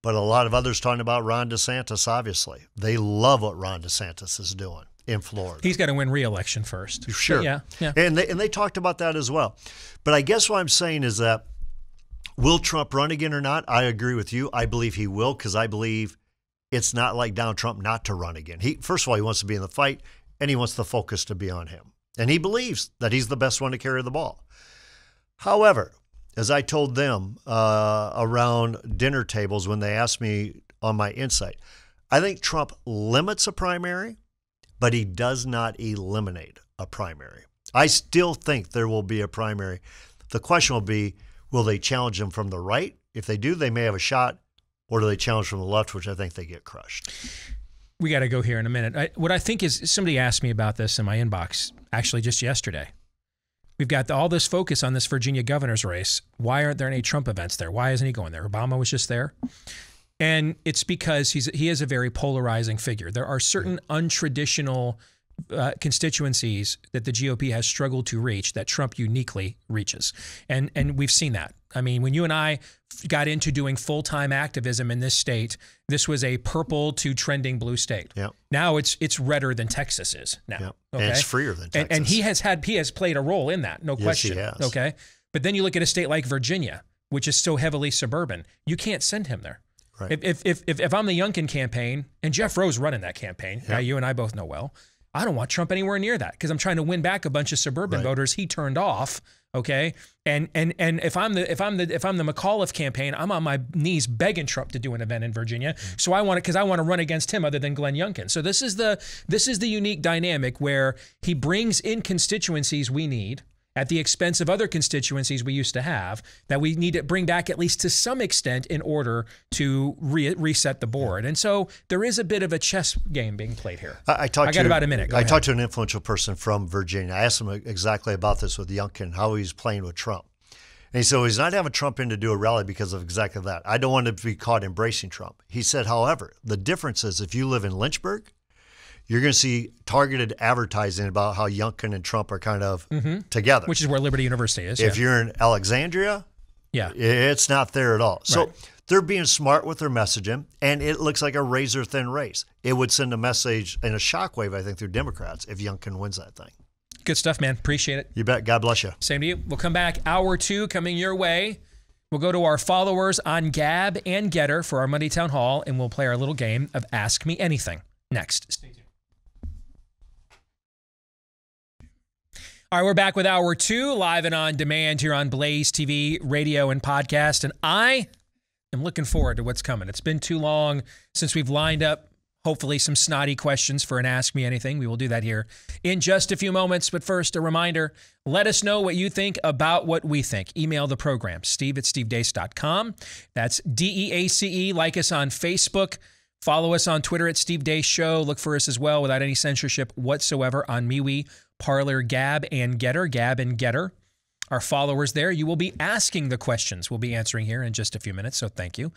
But a lot of others talking about Ron DeSantis, obviously. They love what Ron DeSantis is doing in Florida. He's got to win re-election first. Sure. Yeah. And they talked about that as well. But I guess what I'm saying is that will Trump run again or not? I agree with you. I believe he will, because I believe it's not like Donald Trump not to run again. First of all, he wants to be in the fight, and he wants the focus to be on him. And he believes that he's the best one to carry the ball. However, as I told them around dinner tables when they asked me on my insight, I think Trump limits a primary, but he does not eliminate a primary. I still think there will be a primary. The question will be, will they challenge him from the right? If they do, they may have a shot, or do they challenge from the left, which I think they get crushed. We got to go here in a minute. What I think is, somebody asked me about this in my inbox, actually just yesterday. We've got all this focus on this Virginia governor's race. Why aren't there any Trump events there? Why isn't he going there? Obama was just there. And it's because he is a very polarizing figure. There are certain untraditional constituencies that the GOP has struggled to reach that Trump uniquely reaches. And we've seen that. I mean, when you and I got into doing full-time activism in this state, this was a purple to trending blue state. Yep. Now it's redder than Texas is now. Yep. Okay? And it's freer than Texas. And he has played a role in that, no question. Yes, he has. Okay. But then you look at a state like Virginia, which is so heavily suburban. You can't send him there. Right. If I'm the Youngkin campaign, and Jeff Rowe's running that campaign, Yep. you and I both know well, I don't want Trump anywhere near that because I'm trying to win back a bunch of suburban voters he turned off. Okay, and if I'm the McAuliffe campaign, I'm on my knees begging Trump to do an event in Virginia. So I want to run against him other than Glenn Youngkin. So this is the unique dynamic where he brings in constituencies we need at the expense of other constituencies we used to have that we need to bring back at least to some extent in order to reset the board. And so there is a bit of a chess game being played here. I got about a minute. Go ahead. talked to an influential person from Virginia. I asked him exactly about this with Youngkin, how he's playing with Trump. And he said, well, he's not having Trump in to do a rally because of exactly that. I don't want to be caught embracing Trump. He said, however, the difference is if you live in Lynchburg, you're going to see targeted advertising about how Youngkin and Trump are kind of together. Which is where Liberty University is. If you're in Alexandria, it's not there at all. So they're being smart with their messaging, and it looks like a razor-thin race. It would send a message and a shockwave, I think, through Democrats if Youngkin wins that thing. Good stuff, man. Appreciate it. You bet. God bless you. Same to you. We'll come back. Hour 2 coming your way. We'll go to our followers on Gab and Getter for our Monday Town Hall, and we'll play our little game of Ask Me Anything next. Stay tuned. All right, we're back with Hour 2, live and on demand here on Blaze TV, radio, and podcast. And I am looking forward to what's coming. It's been too long since we've lined up, hopefully, some snotty questions for an Ask Me Anything. We will do that here in just a few moments. But first, a reminder, let us know what you think about what we think. Email the program, steve@stevedeace.com. That's DEACE. Like us on Facebook. Follow us on Twitter at Steve Deace Show. Look for us as well without any censorship whatsoever on MeWe, Parler, Gab, and Getter. Gab and Getter. Our followers there, you will be asking the questions we'll be answering here in just a few minutes, so thank you.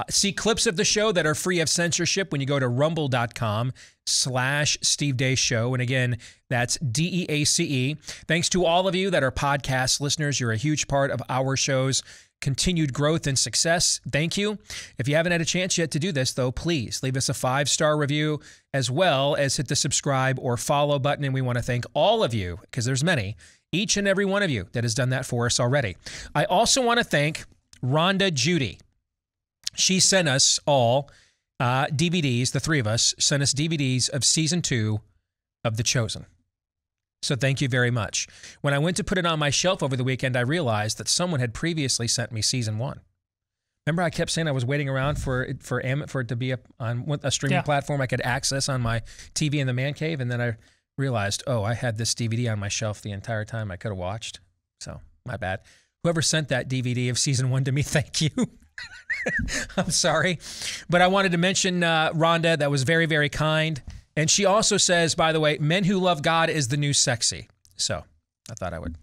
See clips of the show that are free of censorship when you go to rumble.com/Steve Deace Show. And again, that's DEACE. Thanks to all of you that are podcast listeners. You're a huge part of our show's continued growth and success. Thank you. If you haven't had a chance yet to do this, though, please leave us a 5-star review as well as hit the subscribe or follow button. And we want to thank all of you, because there's many, each and every one of you that has done that for us already. I also want to thank Rhonda Judy. She sent us all DVDs, the three of us, sent us DVDs of Season 2 of The Chosen. So thank you very much. When I went to put it on my shelf over the weekend, I realized that someone had previously sent me Season 1. Remember I kept saying I was waiting around for it to be on a streaming platform I could access on my TV in the man cave, and then I realized, oh, I had this DVD on my shelf the entire time I could have watched. So my bad. Whoever sent that DVD of Season 1 to me, thank you. I'm sorry. But I wanted to mention Rhonda. That was very, very kind. And she also says, by the way, men who love God is the new sexy. So I thought I would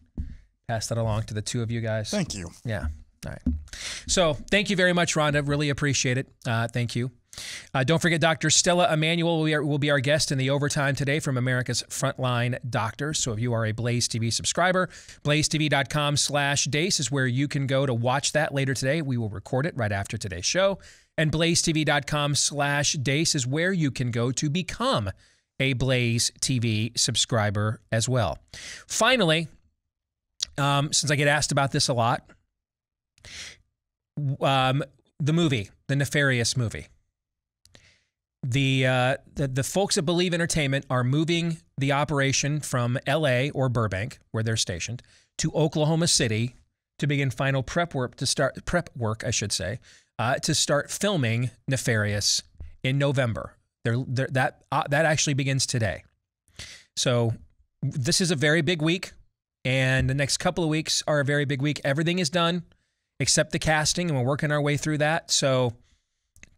pass that along to the two of you guys. Thank you. Yeah. All right. So thank you very much, Rhonda. Really appreciate it. Thank you. Don't forget, Dr. Stella Emanuel will be our guest in the overtime today from America's Frontline Doctors. So if you are a Blaze TV subscriber, blazetv.com/Deace is where you can go to watch that later today. We will record it right after today's show. And blazetv.com/Deace is where you can go to become a Blaze TV subscriber as well. Finally, since I get asked about this a lot, the movie, the Nefarious movie. The folks at Believe Entertainment are moving the operation from LA or Burbank, where they're stationed, to Oklahoma City to begin final prep work, to start filming Nefarious in November. That actually begins today. So this is a very big week, and the next couple of weeks are a very big week. Everything is done except the casting, and we're working our way through that. So,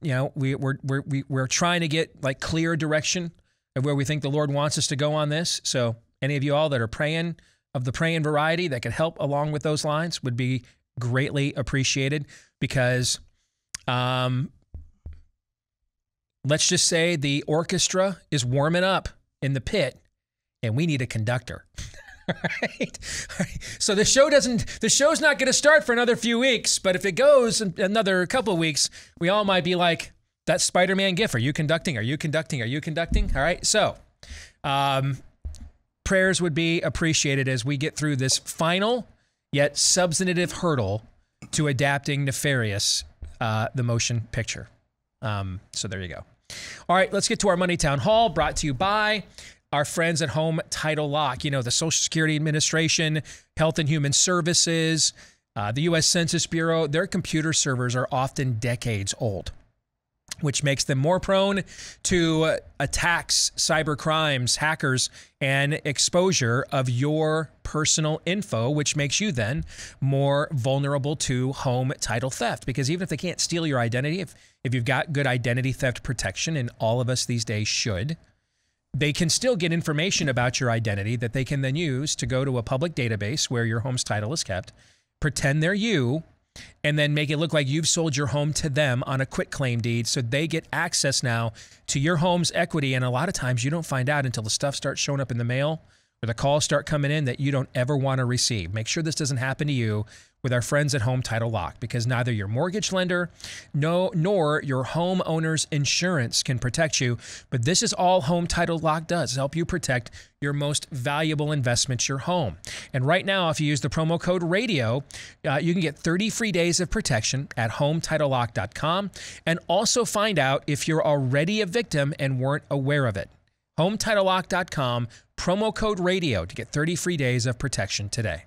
you know, we're trying to get like clear direction of where we think the Lord wants us to go on this. So any of you all that are praying of the praying variety that could help along with those lines would be greatly appreciated, because let's just say the orchestra is warming up in the pit and we need a conductor. All right. So the show's not going to start for another few weeks, but if it goes another couple of weeks, we all might be like that Spider-Man gif. Are you conducting? Are you conducting? Are you conducting? All right. So, prayers would be appreciated as we get through this final yet substantive hurdle to adapting Nefarious, the motion picture. So there you go. All right, let's get to our Monday Town Hall, brought to you by our friends at Home Title Lock. You know, the Social Security Administration, Health and Human Services, the U.S. Census Bureau, their computer servers are often decades old, which makes them more prone to attacks, cyber crimes, hackers, and exposure of your personal info, which makes you then more vulnerable to home title theft. Because even if they can't steal your identity, if you've got good identity theft protection, and all of us these days should, they can still get information about your identity that they can then use to go to a public database where your home's title is kept, pretend they're you, and then make it look like you've sold your home to them on a quitclaim deed, so they get access now to your home's equity. And a lot of times you don't find out until the stuff starts showing up in the mail or the calls start coming in that you don't ever want to receive. Make sure this doesn't happen to you with our friends at Home Title Lock, because neither your mortgage lender nor your homeowner's insurance can protect you. But this is all Home Title Lock does, help you protect your most valuable investment, your home. And right now, if you use the promo code RADIO, you can get 30 free days of protection at HometitleLock.com, and also find out if you're already a victim and weren't aware of it. HometitleLock.com, promo code RADIO to get 30 free days of protection today.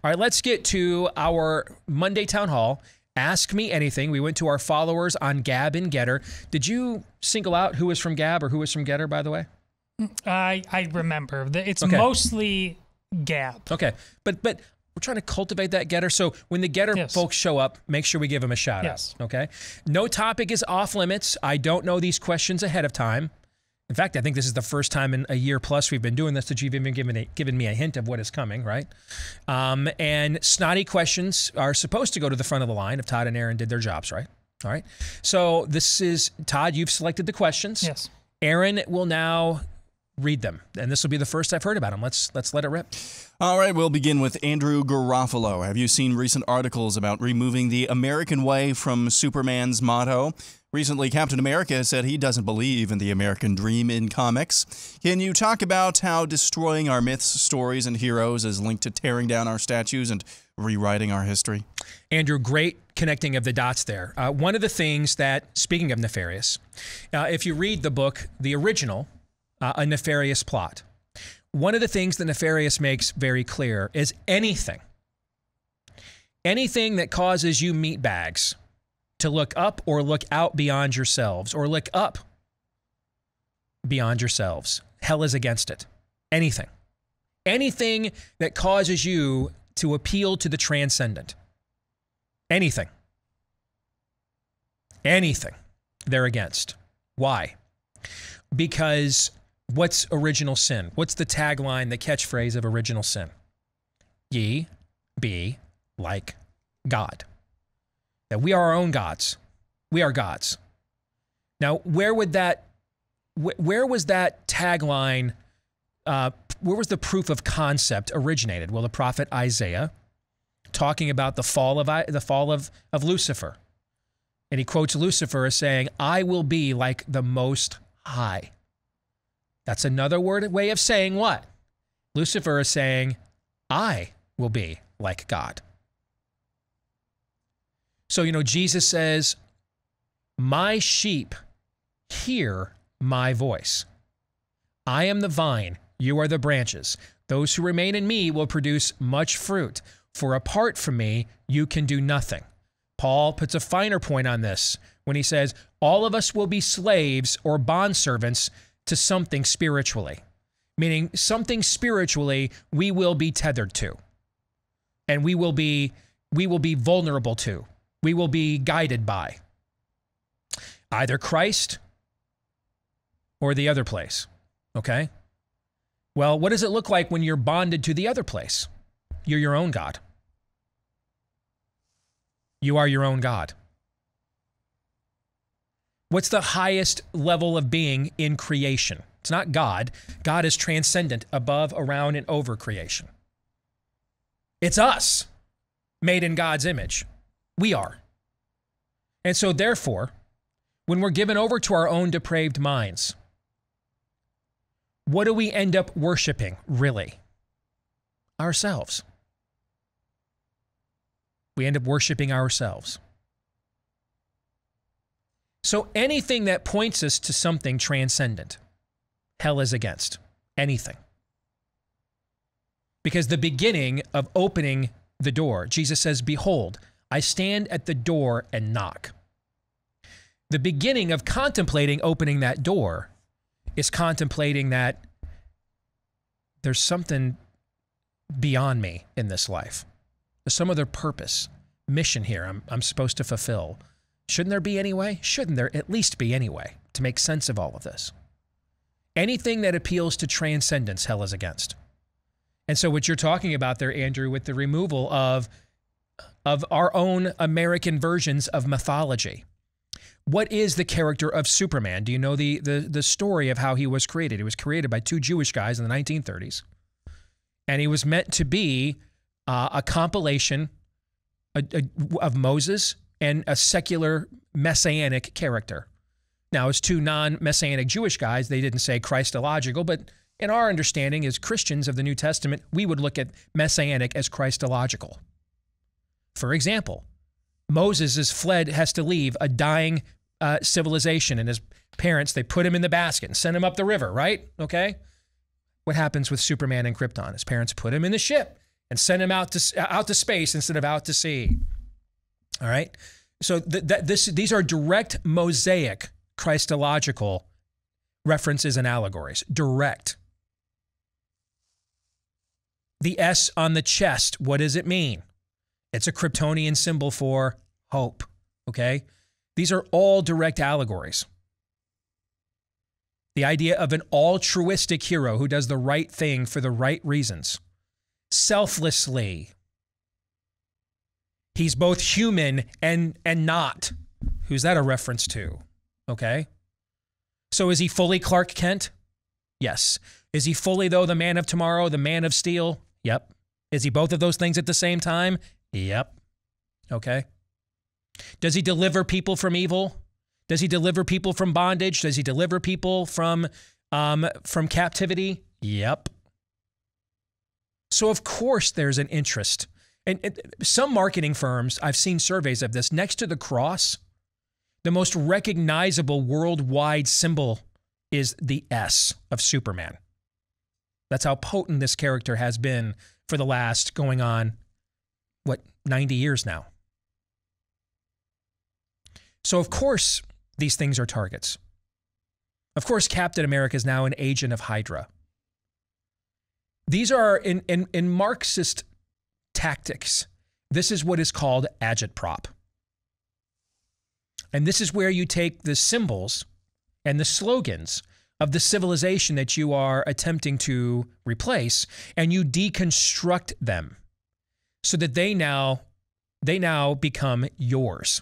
All right, let's get to our Monday Town Hall. Ask Me Anything. We went to our followers on Gab and Getter. Did you single out who was from Gab or who was from Getter, by the way? I remember. It's Okay. mostly Gab. Okay, but we're trying to cultivate that Getter. So when the Getter folks show up, make sure we give them a shout out. Okay. No topic is off limits. I don't know these questions ahead of time. In fact, I think this is the first time in a year plus we've been doing this that you've even given me a hint of what is coming, right? And snotty questions are supposed to go to the front of the line if Todd and Aaron did their jobs, right? All right. So this is, Todd, you've selected the questions. Yes. Aaron will now read them, and this will be the first I've heard about them. Let's let it rip. All right, we'll begin with Andrew Garofalo. Have you seen recent articles about removing the American way from Superman's motto? Recently, Captain America said he doesn't believe in the American dream in comics. Can you talk about how destroying our myths, stories, and heroes is linked to tearing down our statues and rewriting our history? Andrew, great connecting of the dots there. One of the things that, speaking of nefarious, if you read the book, the original, A Nefarious Plot, one of the things that Nefarious makes very clear is anything that causes you meatbags to look up or look out beyond yourselves, or look up beyond yourselves, hell is against it. Anything that causes you to appeal to the transcendent, anything they're against. Why? Because what's original sin? What's the tagline, the catchphrase of original sin? Ye be like God. That we are our own gods. We are gods. Now, where was that tagline, where was the proof of concept originated? Well, the prophet Isaiah, talking about the fall of Lucifer. And he quotes Lucifer as saying, I will be like the Most High. That's another way of saying what? Lucifer is saying, I will be like God. So, Jesus says, my sheep hear my voice. I am the vine, you are the branches. Those who remain in me will produce much fruit, for apart from me, you can do nothing. Paul puts a finer point on this when he says, all of us will be slaves or bondservants to something spiritually, meaning something spiritually we will be tethered to, and we will be vulnerable to. We will be guided by either Christ or the other place, okay? Well, what does it look like when you're bonded to the other place? You're your own God. You are your own God. What's the highest level of being in creation? It's not God. God is transcendent, above, around, and over creation. It's us, made in God's image. We are. And so therefore, when we're given over to our own depraved minds, what do we end up worshiping, really? Ourselves. We end up worshiping ourselves. So anything that points us to something transcendent, hell is against. Anything. Because the beginning of opening the door, Jesus says, "Behold, I stand at the door and knock." The beginning of contemplating opening that door is contemplating that there's something beyond me in this life. There's some other purpose, mission here I'm supposed to fulfill. Shouldn't there be anyway? Shouldn't there at least be anyway, to make sense of all of this? Anything that appeals to transcendence, hell is against. And so what you're talking about there, Andrew, with the removal of our own American versions of mythology. What is the character of Superman? Do you know the story of how he was created? He was created by two Jewish guys in the 1930s. And he was meant to be a compilation of Moses and a secular messianic character. Now, as two non-messianic Jewish guys, they didn't say Christological, but in our understanding as Christians of the New Testament, we would look at messianic as Christological. For example, Moses has to leave a dying civilization, and his parents, they put him in the basket and send him up the river, right? Okay? What happens with Superman and Krypton? His parents put him in the ship and send him out to space instead of out to sea. All right? So these are direct Mosaic Christological references and allegories. Direct. The S on the chest, what does it mean? It's a Kryptonian symbol for hope, okay? These are all direct allegories. The idea of an altruistic hero who does the right thing for the right reasons, selflessly. He's both human and not. Who's that a reference to? Okay? So is he fully Clark Kent? Yes. Is he fully, though, the man of tomorrow, the man of steel? Yep. Is he both of those things at the same time? Yep. Okay. Does he deliver people from evil? Does he deliver people from bondage? Does he deliver people from captivity? Yep. So of course there's an interest. And some marketing firms, I've seen surveys of this, next to the cross, the most recognizable worldwide symbol is the S of Superman. That's how potent this character has been for the last, going on, 90 years now. So of course, these things are targets. Of course, Captain America is now an agent of Hydra. These are, in Marxist tactics, this is what is called agitprop. And this is where you take the symbols and the slogans of the civilization that you are attempting to replace, and you deconstruct them so that they now become yours.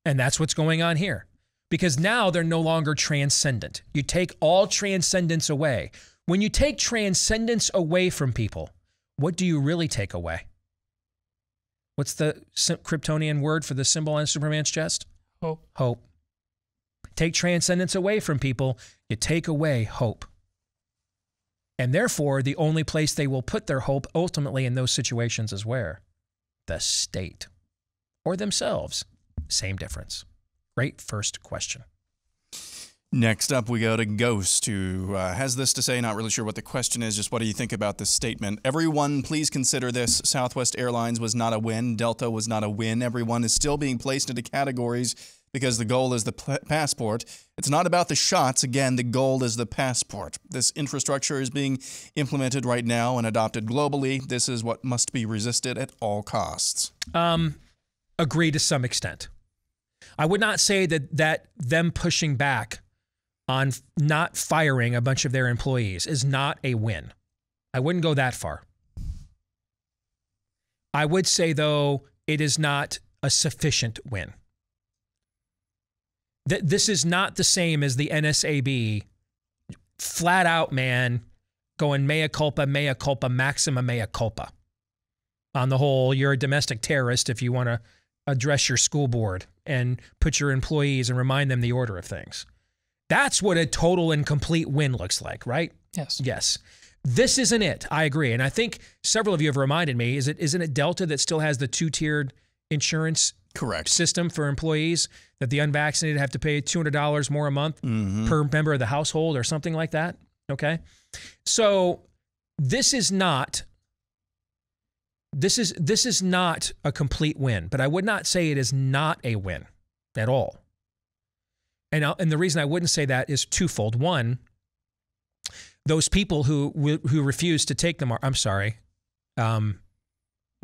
And that's what's going on here. Because now they're no longer transcendent. You take all transcendence away. When you take transcendence away from people, what do you really take away? What's the Kryptonian word for the symbol on Superman's chest? Hope. Hope. Take transcendence away from people, you take away hope. And therefore, the only place they will put their hope ultimately in those situations is where? The state. Or themselves. Same difference. Great first question. Next up, we go to Ghost, who has this to say. Not really sure what the question is, just what do you think about this statement? Everyone, please consider this. Southwest Airlines was not a win. Delta was not a win. Everyone is still being placed into categories because the goal is the passport. It's not about the shots. Again, the goal is the passport. This infrastructure is being implemented right now and adopted globally. This is what must be resisted at all costs. Agree to some extent. I would not say that them pushing back on not firing a bunch of their employees is not a win. I wouldn't go that far. I would say, though, it is not a sufficient win. This is not the same as the NSAB flat out, man, going mea culpa, maxima mea culpa. On the whole, you're a domestic terrorist if you want to address your school board and put your employees and remind them the order of things. That's what a total and complete win looks like, right? Yes. Yes. This isn't it. I agree. And I think several of you have reminded me, isn't it Delta that still has the two-tiered insurance system for employees, that the unvaccinated have to pay $200 more a month per member of the household or something like that? Okay. So this is not a complete win, but I would not say it is not a win at all. And the reason I wouldn't say that is twofold. One, those people who refuse to take the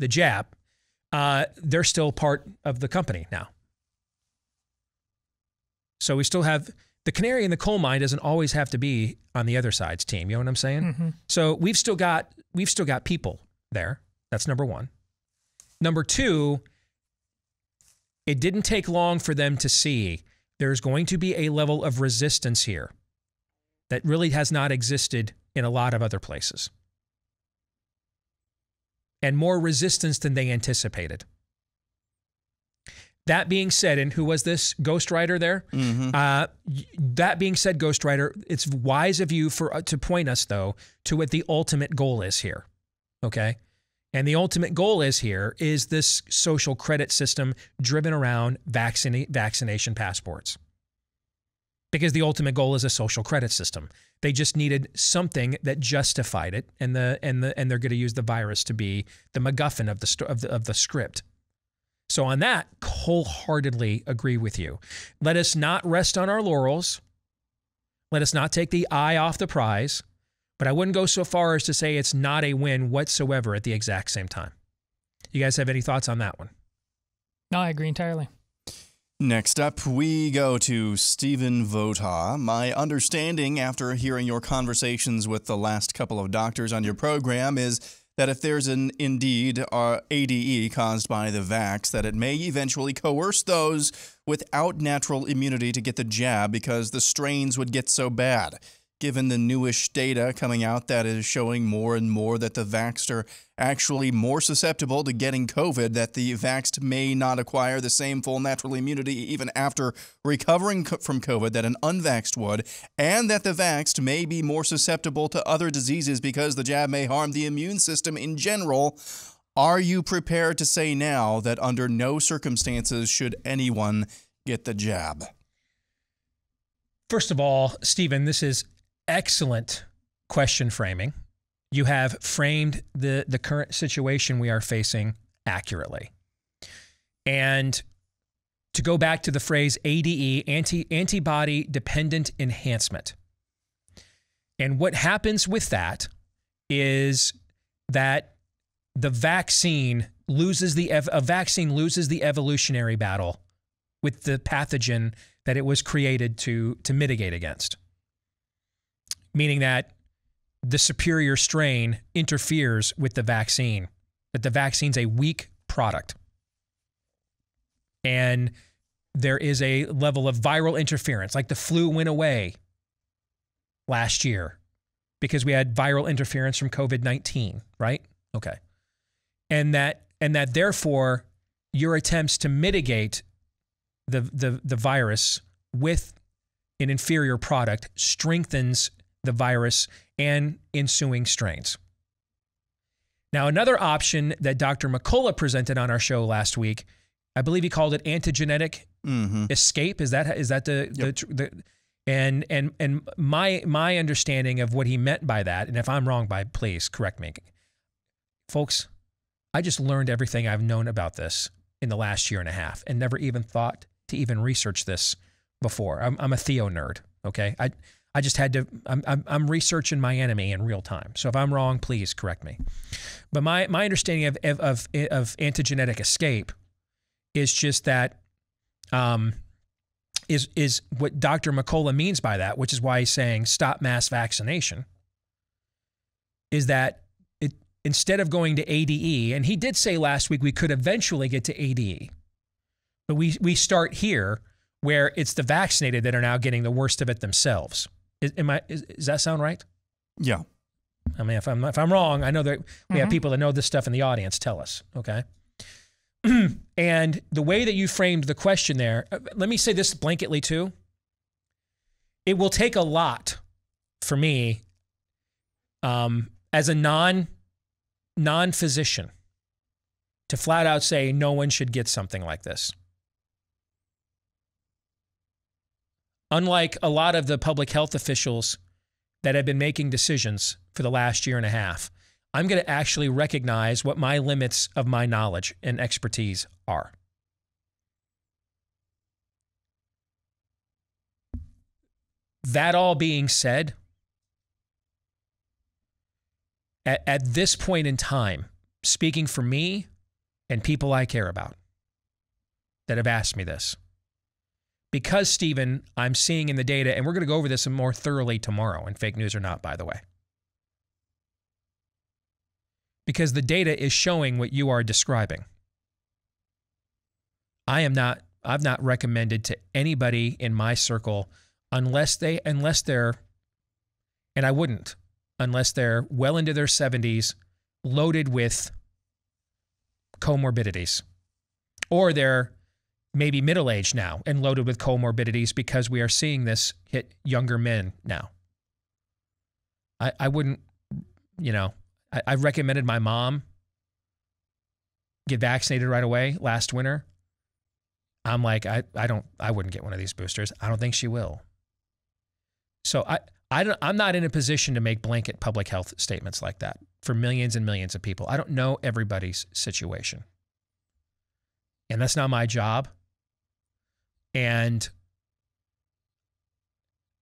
jab, they're still part of the company now. So we still have the canary in the coal mine. Doesn't always have to be on the other side's team. You know what I'm saying? Mm-hmm. So we've still got people there. That's number one. Number two, it didn't take long for them to see there's going to be a level of resistance here that really has not existed in a lot of other places. And more resistance than they anticipated. That being said, and who was this ghostwriter there? That being said, ghostwriter, it's wise of you to point us, though, to what the ultimate goal is here, okay? And the ultimate goal is this social credit system driven around vaccination passports. Because the ultimate goal is a social credit system. They just needed something that justified it, and they're going to use the virus to be the MacGuffin of the script. So on that, wholeheartedly agree with you. Let us not rest on our laurels. Let us not take the eye off the prize. But I wouldn't go so far as to say it's not a win whatsoever at the exact same time. You guys have any thoughts on that one? No, I agree entirely. Next up, we go to Stephen Vota. My understanding after hearing your conversations with the last couple of doctors on your program is that if there's an indeed ADE caused by the vax, that it may eventually coerce those without natural immunity to get the jab because the strains would get so bad. Given the newish data coming out that is showing more and more that the vaxxed are actually more susceptible to getting COVID, that the vaxxed may not acquire the same full natural immunity even after recovering from COVID that an unvaxxed would, and that the vaxxed may be more susceptible to other diseases because the jab may harm the immune system in general. Are you prepared to say now that under no circumstances should anyone get the jab? First of all, Stephen, this is excellent question framing. You have framed the current situation we are facing accurately. And to go back to the phrase ADE, antibody dependent enhancement. And what happens with that is that the vaccine loses the evolutionary battle with the pathogen that it was created to mitigate against. Meaning that the superior strain interferes with the vaccine, that the vaccine's a weak product. And there is a level of viral interference, like the flu went away last year because we had viral interference from COVID-19, right? Okay. And that therefore your attempts to mitigate the virus with an inferior product strengthens the virus and ensuing strains. Now, another option that Dr. McCullough presented on our show last week, I believe he called it antigenetic escape. Is that and my understanding of what he meant by that, and if I'm wrong, please correct me, folks. I just learned everything I've known about this in the last year and a half, and never even thought to even research this before. I'm a Theo nerd. Okay, I just had to, I'm researching my enemy in real time. So if I'm wrong, please correct me. But my understanding of antigenetic escape is just that, is what Dr. McCullough means by that, which is why he's saying stop mass vaccination, is that instead of going to ADE, and he did say last week we could eventually get to ADE, But we start here where it's the vaccinated that are now getting the worst of it themselves. Does that sound right? Yeah. I mean, if I'm wrong, I know that we have people that know this stuff in the audience. Tell us, okay? And the way that you framed the question there, let me say this blanketly too. It will take a lot for me as a non-physician to flat out say no one should get something like this. Unlike a lot of the public health officials that have been making decisions for the last year and a half, I'm going to actually recognize what my limits of my knowledge and expertise are. That all being said, at this point in time, speaking for me and people I care about that have asked me this, because, Stephen, I'm seeing in the data, and we're going to go over this more thoroughly tomorrow, and fake news or not, by the way, because the data is showing what you are describing. I've not recommended to anybody in my circle unless they're, and I wouldn't, unless they're well into their 70s, loaded with comorbidities, or they're maybe middle-aged now and loaded with comorbidities, because we are seeing this hit younger men now. I wouldn't, I recommended my mom get vaccinated right away last winter. I'm like, I wouldn't get one of these boosters. I don't think she will. So I'm not in a position to make blanket public health statements like that for millions and millions of people. I don't know everybody's situation. And that's not my job. And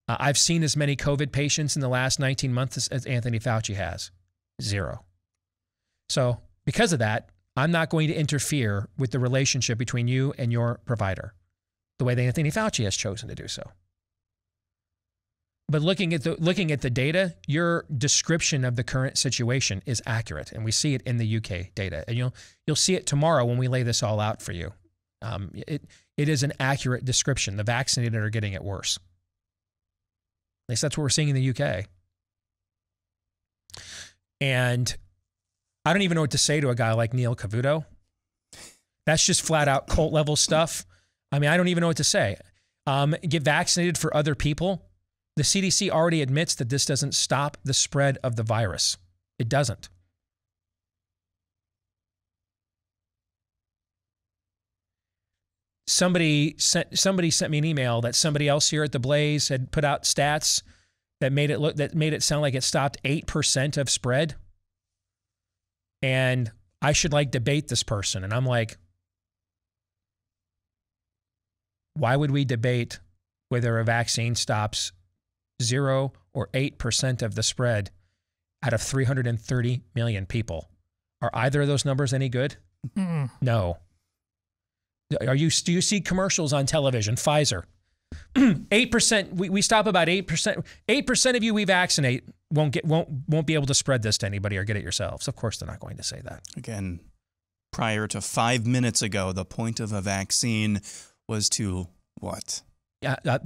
I've seen as many COVID patients in the last 19 months as Anthony Fauci has. 0. So because of that, I'm not going to interfere with the relationship between you and your provider the way that Anthony Fauci has chosen to do so. But looking at the data, your description of the current situation is accurate, and we see it in the UK data. And you'll see it tomorrow when we lay this all out for you. It is an accurate description. The vaccinated are getting it worse. At least that's what we're seeing in the UK. And I don't even know what to say to a guy like Neil Cavuto. That's just flat out cult level stuff. I mean, I don't even know what to say. Get vaccinated for other people. The CDC already admits that this doesn't stop the spread of the virus. It doesn't. Somebody sent me an email that somebody else here at the Blaze had put out stats that made it sound like it stopped 8% of spread. And I should debate this person. And I'm like, why would we debate whether a vaccine stops 0 or 8% of the spread out of 330 million people? Are either of those numbers any good? Mm-mm. No. Do you see commercials on television? Pfizer, 8%. We stop about 8%. 8% of you we vaccinate won't be able to spread this to anybody or get it yourselves. Of course, they're not going to say that. Again, prior to 5 minutes ago, the point of a vaccine was to what?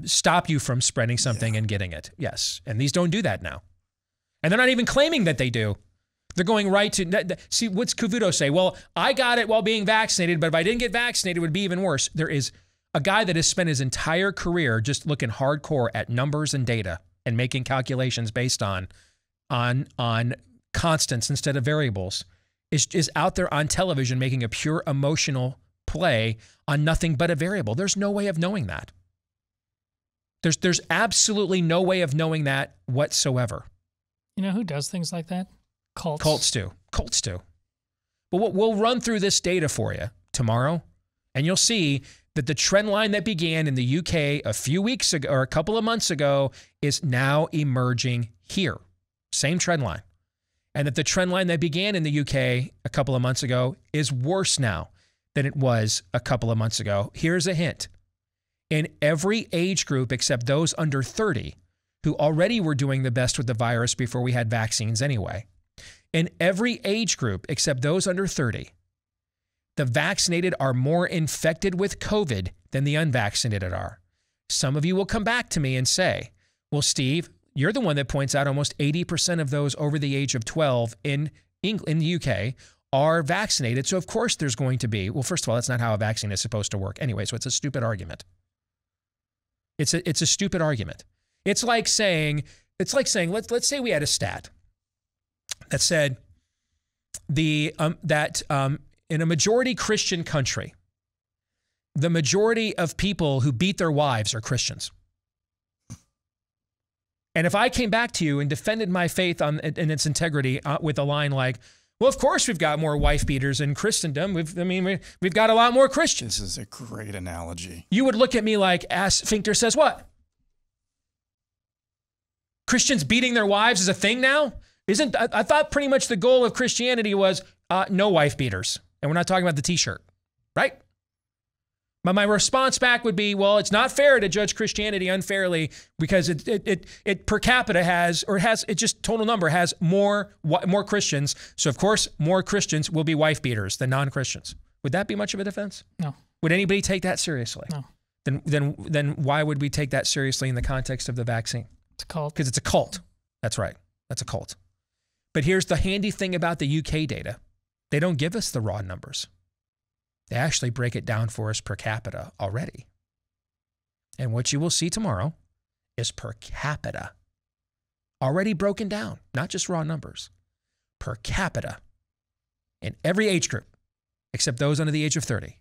Stop you from spreading something and getting it. Yes, and these don't do that now, and they're not even claiming that they do. They're going right to, see, what's Cavuto say? Well, I got it while being vaccinated, but if I didn't get vaccinated, it would be even worse. There is a guy that has spent his entire career just looking hardcore at numbers and data and making calculations based on constants instead of variables, is out there on television making a pure emotional play on nothing but a variable. There's no way of knowing that. There's absolutely no way of knowing that whatsoever. You know who does things like that? Cults do. But we'll run through this data for you tomorrow, and you'll see that the trend line that began in the UK a few weeks ago or a couple of months ago is now emerging here. Same trend line. And that the trend line that began in the UK a couple of months ago is worse now than it was a couple of months ago. Here's a hint. In every age group except those under 30, who already were doing the best with the virus before we had vaccines anyway, in every age group except those under 30, The vaccinated are more infected with COVID than the unvaccinated are. Some of you will come back to me and say, well, Steve, you're the one that points out almost 80% of those over the age of 12 in the UK are vaccinated. So of course there's going to be, well, first of all, that's not how a vaccine is supposed to work anyway. So it's a stupid argument. It's a stupid argument. It's like saying, let's say we had a stat that said that in a majority Christian country, the majority of people who beat their wives are Christians. And if I came back to you and defended my faith in its integrity with a line like, well, of course we've got more wife beaters in Christendom. We've got a lot more Christians. This is a great analogy. You would look at me like, Ass Fincter says what? Christians beating their wives is a thing now? I thought pretty much the goal of Christianity was no wife beaters. And we're not talking about the t-shirt, right? But my response back would be, well, it's not fair to judge Christianity unfairly because it per capita has just total number has more Christians. So of course, more Christians will be wife beaters than non-Christians. Would that be much of a defense? No. Would anybody take that seriously? No. Then why would we take that seriously in the context of the vaccine? It's a cult. Because it's a cult. That's right. That's a cult. But here's the handy thing about the UK data. They don't give us the raw numbers. They actually break it down for us per capita already. And what you will see tomorrow is per capita. Already broken down, not just raw numbers. Per capita. In every age group, except those under the age of 30.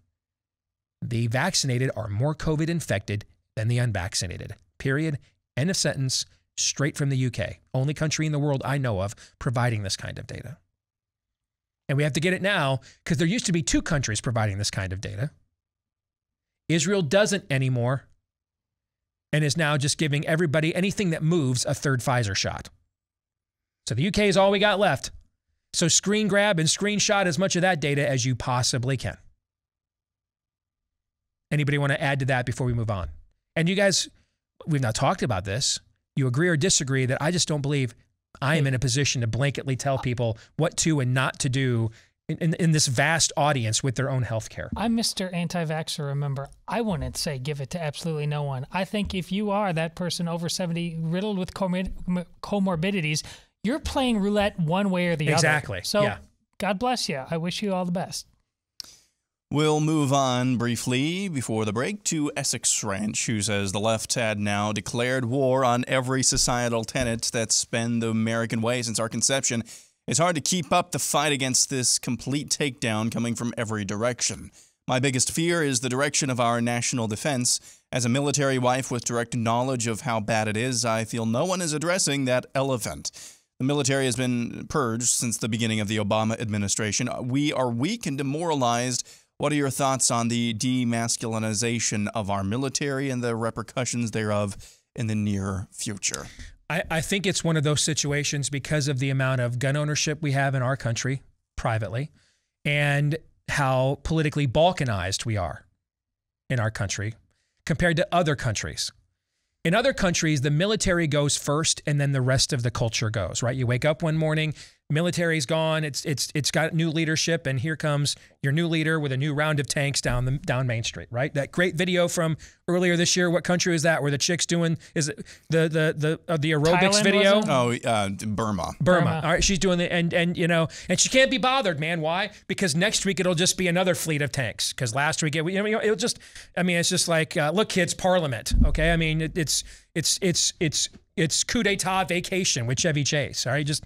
The vaccinated are more COVID infected than the unvaccinated. Period. End of sentence. Straight from the UK. Only country in the world I know of providing this kind of data. And we have to get it now because there used to be 2 countries providing this kind of data. Israel doesn't anymore and is now just giving everybody, anything that moves, a third Pfizer shot. So the UK is all we got left. So screen grab and screenshot as much of that data as you possibly can. Anybody want to add to that before we move on? And you guys, we've not talked about this. You agree or disagree that I just don't believe I am in a position to blanketly tell people what to and not to do in this vast audience with their own health care. I'm Mr. Anti-Vaxxer, remember. I wouldn't say give it to absolutely no one. I think if you are that person over 70 riddled with comorbidities, you're playing roulette one way or the other. Exactly. So yeah. God bless you. I wish you all the best. We'll move on briefly before the break to Essex Ranch, who says the left had now declared war on every societal tenet that's been the American way since our conception. It's hard to keep up the fight against this complete takedown coming from every direction. My biggest fear is the direction of our national defense. As a military wife with direct knowledge of how bad it is, I feel no one is addressing that elephant. The military has been purged since the beginning of the Obama administration. We are weak and demoralized. What are your thoughts on the demasculinization of our military and the repercussions thereof in the near future? I think it's one of those situations because of the amount of gun ownership we have in our country privately and how politically balkanized we are in our country compared to other countries. In other countries, the military goes first and then the rest of the culture goes, right? You wake up one morning, military's gone, it's got new leadership, and here comes your new leader with a new round of tanks down Main Street, right? That great video from earlier this year, what country is that? Where the chick's doing, is it the aerobics Thailand, video? Burma. Burma. All right, she's doing the and she can't be bothered, man. Why? Because next week it'll just be another fleet of tanks. Because last week it'll just, it's just like look, kids, Parliament. Okay, it's coup d'état vacation with Chevy Chase. All right, just.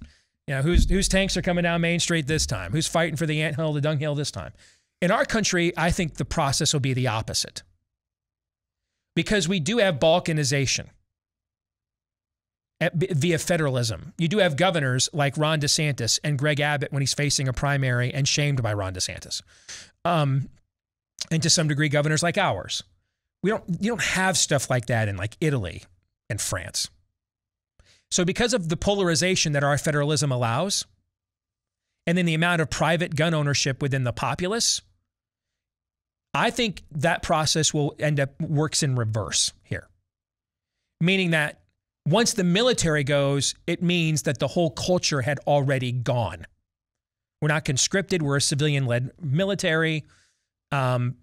Whose tanks are coming down Main Street this time? Who's fighting for the anthill, the dunghill this time? In our country, I think the process will be the opposite. Because we do have balkanization via federalism. You do have governors like Ron DeSantis and Greg Abbott when he's facing a primary and shamed by Ron DeSantis. And to some degree, governors like ours. You don't have stuff like that in like Italy and France. So because of the polarization that our federalism allows, and then the amount of private gun ownership within the populace, I think that process will end up works in reverse here. Meaning that once the military goes, it means that the whole culture had already gone. We're not conscripted. We're a civilian-led military. You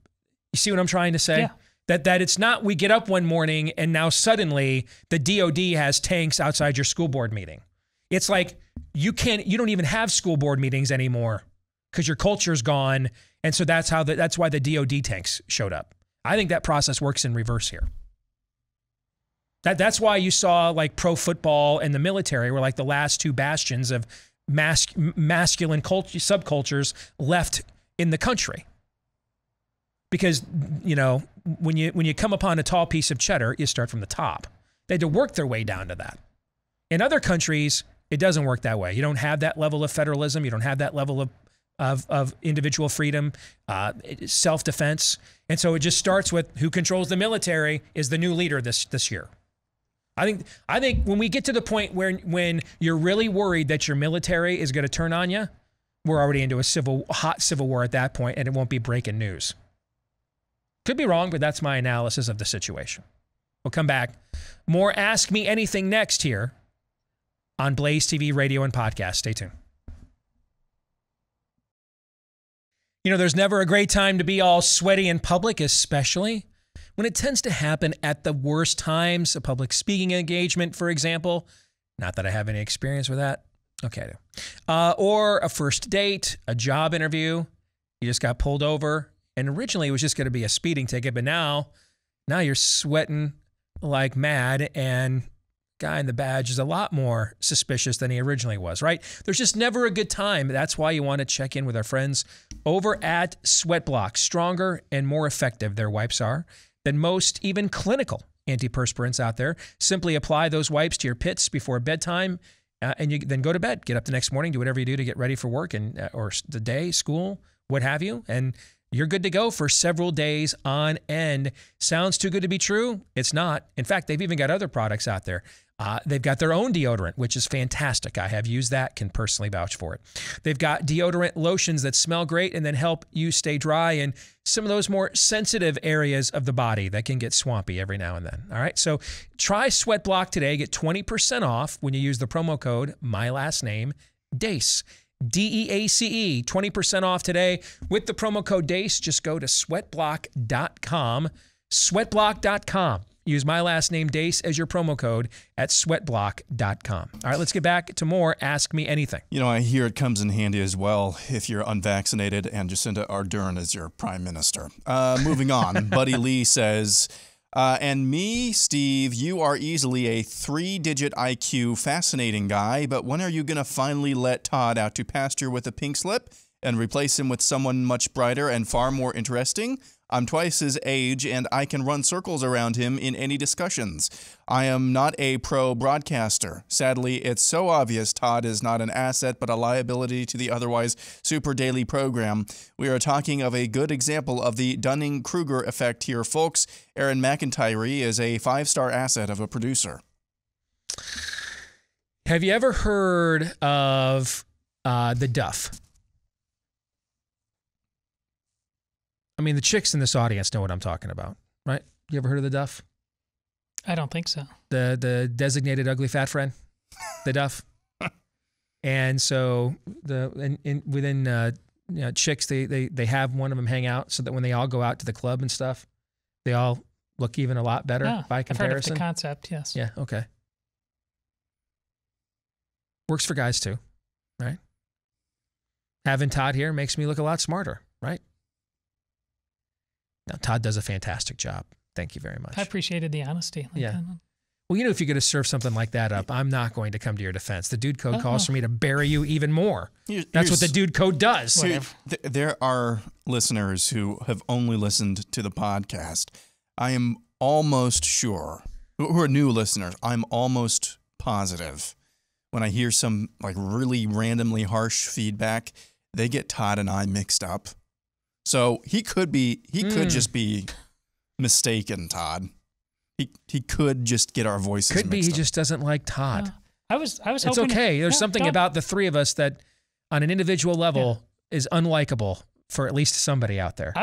see what I'm trying to say? Yeah. That it's not we get up one morning and now suddenly the DOD has tanks outside your school board meeting. It's like you don't even have school board meetings anymore because your culture's gone. And so that's why the DOD tanks showed up. I think that process works in reverse here. That's why you saw like pro football and the military were like the last two bastions of masculine subcultures left in the country. Because, you know, when you come upon a tall piece of cheddar, you start from the top. They had to work their way down to that. In other countries, it doesn't work that way. You don't have that level of federalism. You don't have that level of individual freedom, self-defense. And so it just starts with who controls the military is the new leader this year. I think when we get to the point when you're really worried that your military is going to turn on you, we're already into a hot civil war at that point, and it won't be breaking news. Could be wrong, but that's my analysis of the situation. We'll come back. More Ask Me Anything next here on Blaze TV, radio, and podcast. Stay tuned. You know, there's never a great time to be all sweaty in public, especially when it tends to happen at the worst times. A public speaking engagement, for example. Not that I have any experience with that. Okay. Or a first date, a job interview. You just got pulled over. And originally it was just going to be a speeding ticket, but now you're sweating like mad, and guy in the badge is a lot more suspicious than he originally was, right? There's just never a good time. That's why you want to check in with our friends over at Sweatblock. Stronger and more effective their wipes are than most even clinical antiperspirants out there. Simply apply those wipes to your pits before bedtime, and you then go to bed. Get up the next morning, do whatever you do to get ready for work and or the day, school, what have you, and you're good to go for several days on end. Sounds too good to be true? It's not. In fact, they've even got other products out there. They've got their own deodorant, which is fantastic. I have used that, can personally vouch for it. They've got deodorant lotions that smell great and then help you stay dry in some of those more sensitive areas of the body that can get swampy every now and then. All right, so try Sweatblock today. Get 20% off when you use the promo code, my last name, DACE. DEACE, 20% off today with the promo code DACE. Just go to sweatblock.com. Sweatblock.com. Use my last name, DACE, as your promo code at sweatblock.com. All right, let's get back to more Ask Me Anything. You know, I hear it comes in handy as well if you're unvaccinated and Jacinda Ardern is your prime minister. Moving on, Buddy Lee says, and me, Steve, you are easily a 3-digit IQ fascinating guy, but when are you going to finally let Todd out to pasture with a pink slip and replace him with someone much brighter and far more interesting? I'm twice his age, and I can run circles around him in any discussions. I am not a pro broadcaster. Sadly, it's so obvious Todd is not an asset but a liability to the otherwise super daily program. We are talking of a good example of the Dunning-Kruger effect here, folks. Aaron McIntyre is a 5-star asset of a producer. Have you ever heard of the Duff? I mean, the chicks in this audience know what I'm talking about, right? You ever heard of the Duff? I don't think so. The designated ugly fat friend, the Duff. And so within chicks, they have one of them hang out so that when they all go out to the club and stuff, they all look even a lot better by comparison. I've heard of the concept, yes. Yeah, okay. Works for guys too, right? Having Todd here makes me look a lot smarter, right? Now, Todd does a fantastic job. Thank you very much. I appreciated the honesty. Yeah. Well, you know, if you're going to serve something like that up, I'm not going to come to your defense. The dude code calls for me to bury you even more. That's what the dude code does. There are listeners who have only listened to the podcast. I am almost sure, who are new listeners, I'm almost positive when I hear some like really randomly harsh feedback, they get Todd and I mixed up. So he could just be mistaken, Todd. He could just get our voices mixed up. Could be he just doesn't like Todd. I was hoping. It's okay. There's something about the three of us that on an individual level is unlikable for at least somebody out there.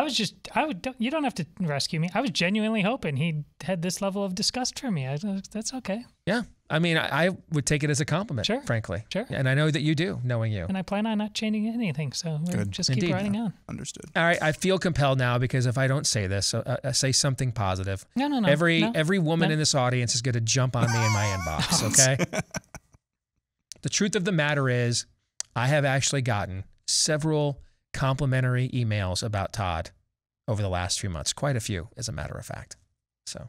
You don't have to rescue me. I was genuinely hoping he had this level of disgust for me. That's okay. Yeah. I mean, I would take it as a compliment, frankly. Sure. And I know that you do, knowing you. And I plan on not changing anything, so we'll just keep riding on. Understood. All right. I feel compelled now because if I don't say this, I say something positive. No. Every woman in this audience is going to jump on me in my inbox, okay? The truth of the matter is I have actually gotten several complimentary emails about Todd over the last few months. Quite a few, as a matter of fact. So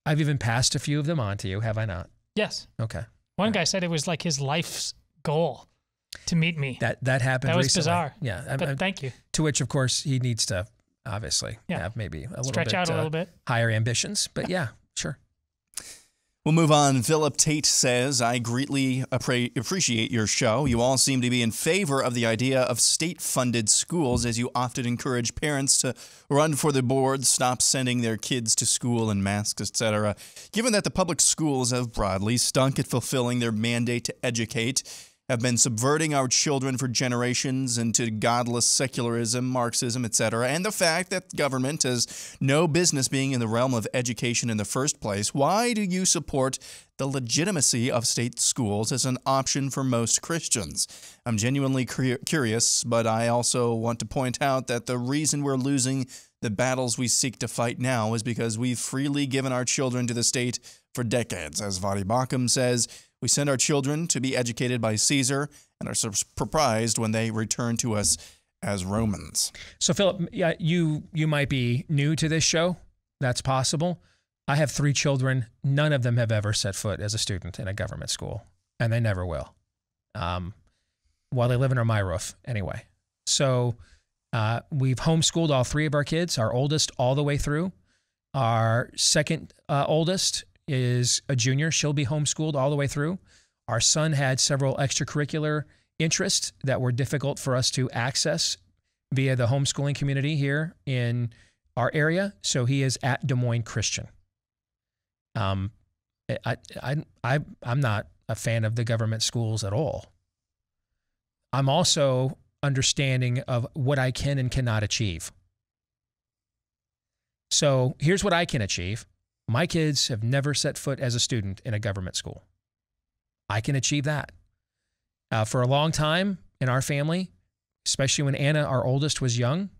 I've even passed a few of them on to you, have I not? Yes. Okay. One guy said it was like his life's goal to meet me. That happened That was recently. bizarre. Yeah. But thank you. To which, of course, he needs to obviously have maybe a little stretch out a little bit. Higher ambitions. But yeah, sure. We'll move on. Philip Tate says, I greatly appreciate your show. You all seem to be in favor of the idea of state-funded schools, as you often encourage parents to run for the board, stop sending their kids to school in masks, etc. Given that the public schools have broadly stunk at fulfilling their mandate to educate, have been subverting our children for generations into godless secularism, Marxism, etc., and the fact that government has no business being in the realm of education in the first place, why do you support the legitimacy of state schools as an option for most Christians? I'm genuinely curious, but I also want to point out that the reason we're losing the battles we seek to fight now is because we've freely given our children to the state for decades. As Vadi Bakum says, we send our children to be educated by Caesar and are surprised when they return to us as Romans. So, Philip, you might be new to this show. That's possible. I have 3 children. None of them have ever set foot as a student in a government school, and they never will. While they live under my roof, anyway. So we've homeschooled all 3 of our kids, our oldest all the way through. Our second oldest is a junior. She'll be homeschooled all the way through. Our son had several extracurricular interests that were difficult for us to access via the homeschooling community here in our area. So he is at Des Moines Christian. I'm not a fan of the government schools at all. I'm also understanding of what I can and cannot achieve. So here's what I can achieve. My kids have never set foot as a student in a government school. I can achieve that. For a long time in our family, especially when Anna, our oldest, was young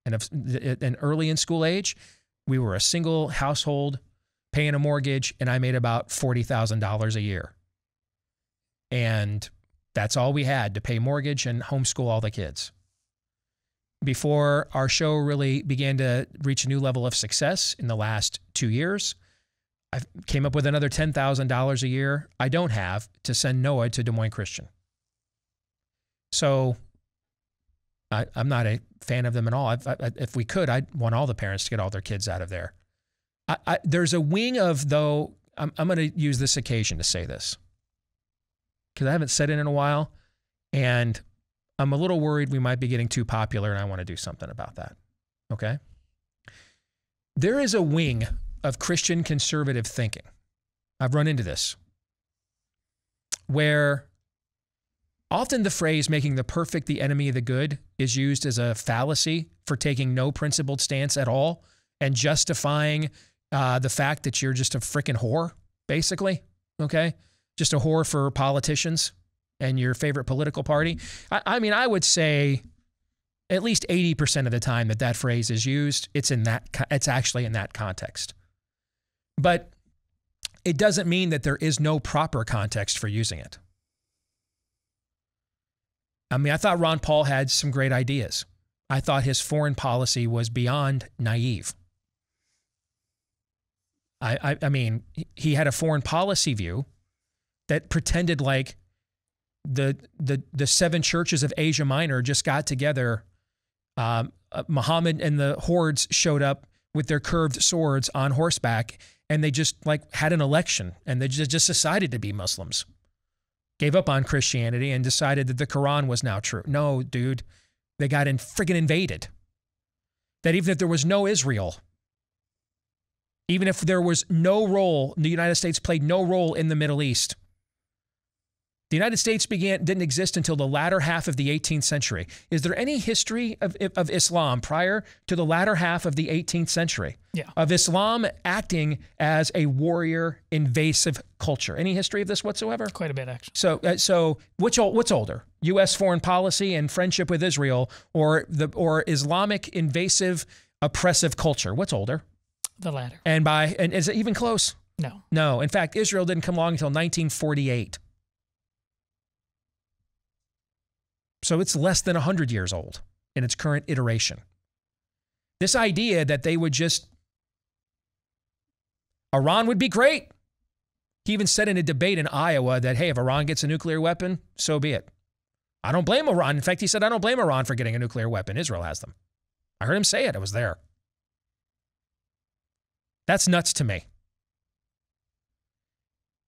and early in school age, we were a single household paying a mortgage, and I made about $40,000 a year. And that's all we had to pay mortgage and homeschool all the kids. Before our show really began to reach a new level of success in the last 2 years, I came up with another $10,000 a year I don't have to send Noah to Des Moines Christian. So I'm not a fan of them at all. If we could, I'd want all the parents to get all their kids out of there. There's a wing of, though, I'm going to use this occasion to say this, because I haven't said it in a while, and I'm a little worried we might be getting too popular, and I want to do something about that, okay? There is a wing of Christian conservative thinking. I've run into this, where often the phrase making the perfect the enemy of the good is used as a fallacy for taking no principled stance at all and justifying the fact that you're just a freaking whore, basically, okay? Just a whore for politicians and your favorite political party. I mean, I would say at least 80% of the time that phrase is used, it's actually in that context. But it doesn't mean that there is no proper context for using it. I mean, I thought Ron Paul had some great ideas. I thought his foreign policy was beyond naive. I mean, he had a foreign policy view that pretended like the 7 churches of Asia Minor just got together. Muhammad and the hordes showed up with their curved swords on horseback, and they just like had an election, and they just decided to be Muslims. Gave up on Christianity and decided that the Quran was now true. No, dude, they got friggin' invaded. That even if there was no Israel, even if there was no role, the United States played no role in the Middle East, The United States didn't exist until the latter half of the 18th century. Is there any history of Islam prior to the latter half of the 18th century? Yeah. Of Islam acting as a warrior, invasive culture? Any history of this whatsoever? Quite a bit, actually. So what's older? U.S. foreign policy and friendship with Israel, or Islamic invasive, oppressive culture? What's older? The latter. And is it even close? No. No. In fact, Israel didn't come along until 1948. So it's less than 100 years old in its current iteration. This idea that they would Iran would be great. He even said in a debate in Iowa that, hey, if Iran gets a nuclear weapon, so be it. I don't blame Iran. In fact, he said, I don't blame Iran for getting a nuclear weapon. Israel has them. I heard him say it. I was there. That's nuts to me.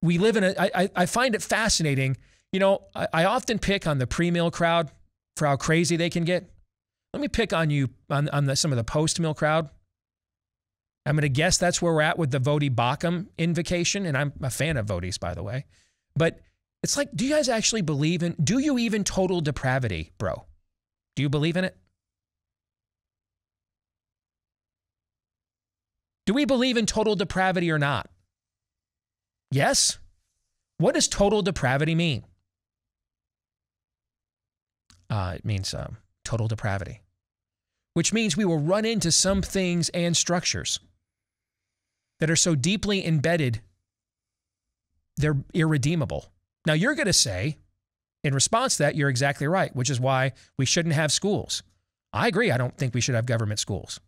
We live in I find it fascinating. You know, I often pick on the pre-mill crowd for how crazy they can get. Let me pick on you on some of the post-mill crowd. I'm going to guess that's where we're at with the Voddie Baucham invocation, and I'm a fan of Voddie's, by the way. But it's like, do you guys actually believe in, do you even total depravity, bro? Do you believe in it? Do we believe in total depravity or not? Yes? What does total depravity mean? It means total depravity, which means we will run into some things and structures that are so deeply embedded, they're irredeemable. Now, you're going to say, in response to that, you're exactly right, which is why we shouldn't have schools. I agree. I don't think we should have government schools.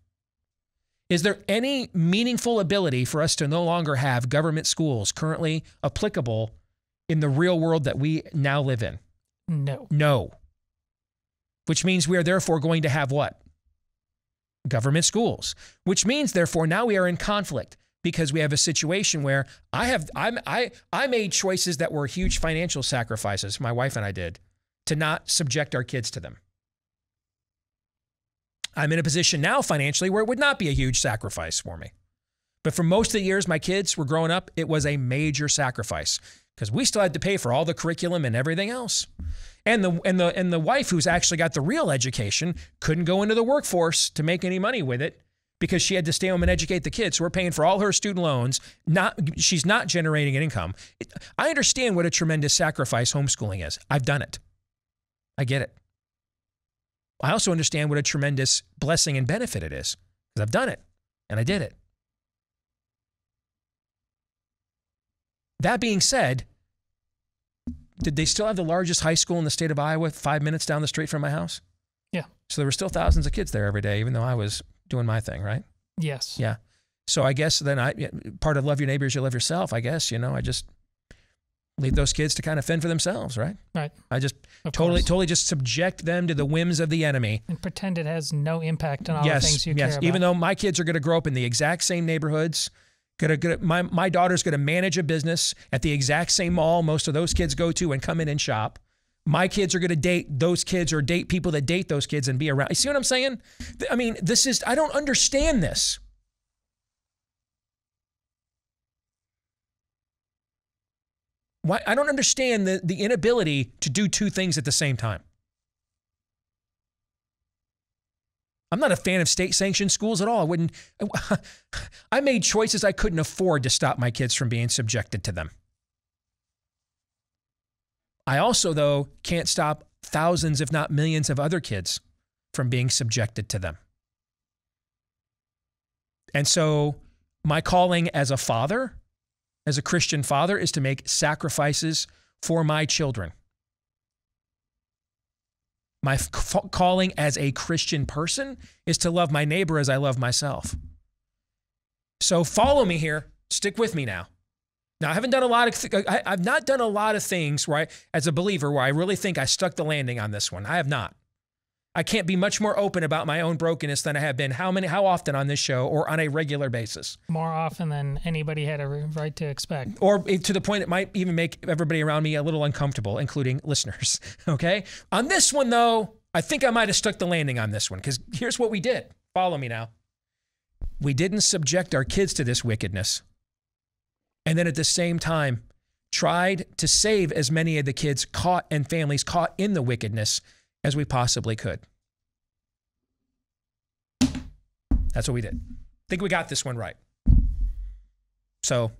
Is there any meaningful ability for us to no longer have government schools currently applicable in the real world that we now live in? No. No. Which means we are therefore going to have what? Government schools. Which means, therefore, now we are in conflict because we have a situation where I made choices that were huge financial sacrifices, my wife and I did, to not subject our kids to them. I'm in a position now financially where it would not be a huge sacrifice for me. But for most of the years my kids were growing up, it was a major sacrifice because we still had to pay for all the curriculum and everything else. And the wife who's actually got the real education couldn't go into the workforce to make any money with it because she had to stay home and educate the kids. So we're paying for all her student loans. She's not generating an income. I understand what a tremendous sacrifice homeschooling is. I've done it. I get it. I also understand what a tremendous blessing and benefit it is because I've done it and I did it. That being said, did they still have the largest high school in the state of Iowa 5 minutes down the street from my house? Yeah. So there were still thousands of kids there every day, even though I was doing my thing, right? Yes. Yeah. So I guess then part of love your neighbors, you love yourself, I guess, I just leave those kids to kind of fend for themselves, right? Right. I just totally just subject them to the whims of the enemy. And pretend it has no impact on all the things you care about. Even though my kids are going to grow up in the exact same neighborhoods, my daughter's going to manage a business at the exact same mall most of those kids go to and come in and shop. My kids are going to date those kids or date people that date those kids and be around. You see what I'm saying? I mean, I don't understand this. Why? I don't understand the inability to do two things at the same time. I'm not a fan of state-sanctioned schools at all. I made choices I couldn't afford to stop my kids from being subjected to them. I also, though, can't stop thousands, if not millions of other kids from being subjected to them. And so my calling as a father, as a Christian father, is to make sacrifices for my children. My calling as a Christian person is to love my neighbor as I love myself. So follow me here. Stick with me now. Now, I haven't done a lot of, I've not done a lot of things where as a believer, where I really think I stuck the landing on this one. I have not. I can't be much more open about my own brokenness than I have been. How often on this show or on a regular basis? More often than anybody had a right to expect. Or to the point it might even make everybody around me a little uncomfortable, including listeners, okay? On this one, though, I think I might have stuck the landing on this one because here's what we did. Follow me now. We didn't subject our kids to this wickedness. And then at the same time, tried to save as many of the kids caught and families caught in the wickedness as we possibly could. That's what we did. I think we got this one right. So,